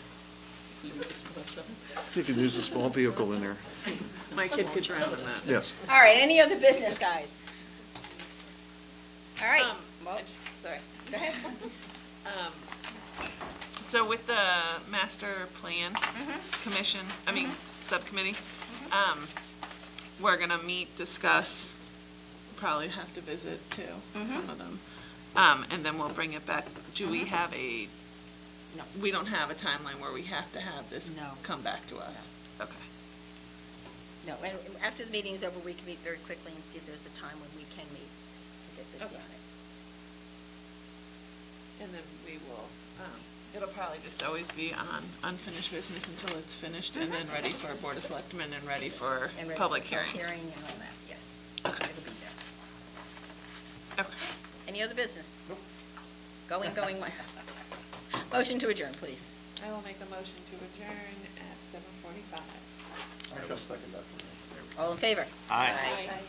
[SPEAKER 4] you could use a small vehicle in there.
[SPEAKER 3] My kid could drown in that.
[SPEAKER 4] Yes.
[SPEAKER 1] All right, any other business, guys? All right. Well,
[SPEAKER 3] Sorry.
[SPEAKER 1] go ahead.
[SPEAKER 3] So with the master plan commission, subcommittee, we're gonna meet, discuss probably have to visit too,
[SPEAKER 1] Mhm.
[SPEAKER 3] some of them. And then we'll bring it back. Do we have a,
[SPEAKER 1] No.
[SPEAKER 3] we don't have a timeline where we have to have this
[SPEAKER 1] No.
[SPEAKER 3] come back to us? Okay.
[SPEAKER 1] No, and after the meeting's over, we can meet very quickly and see if there's a time when we can meet to get this
[SPEAKER 3] Okay.
[SPEAKER 1] done.
[SPEAKER 3] And then we will, it'll probably just always be on unfinished business until it's finished and then ready for Board of Selectmen and ready for
[SPEAKER 1] And ready
[SPEAKER 3] public
[SPEAKER 1] for
[SPEAKER 3] hearing.
[SPEAKER 1] Hearing and all that, yes.
[SPEAKER 3] Okay.
[SPEAKER 1] It'll be there.
[SPEAKER 3] Okay.
[SPEAKER 1] Any other business? Going. Motion to adjourn, please.
[SPEAKER 3] I will make a motion to adjourn at 7:45.
[SPEAKER 4] I just second that.
[SPEAKER 1] All in favor?
[SPEAKER 14] Aye.
[SPEAKER 1] Aye.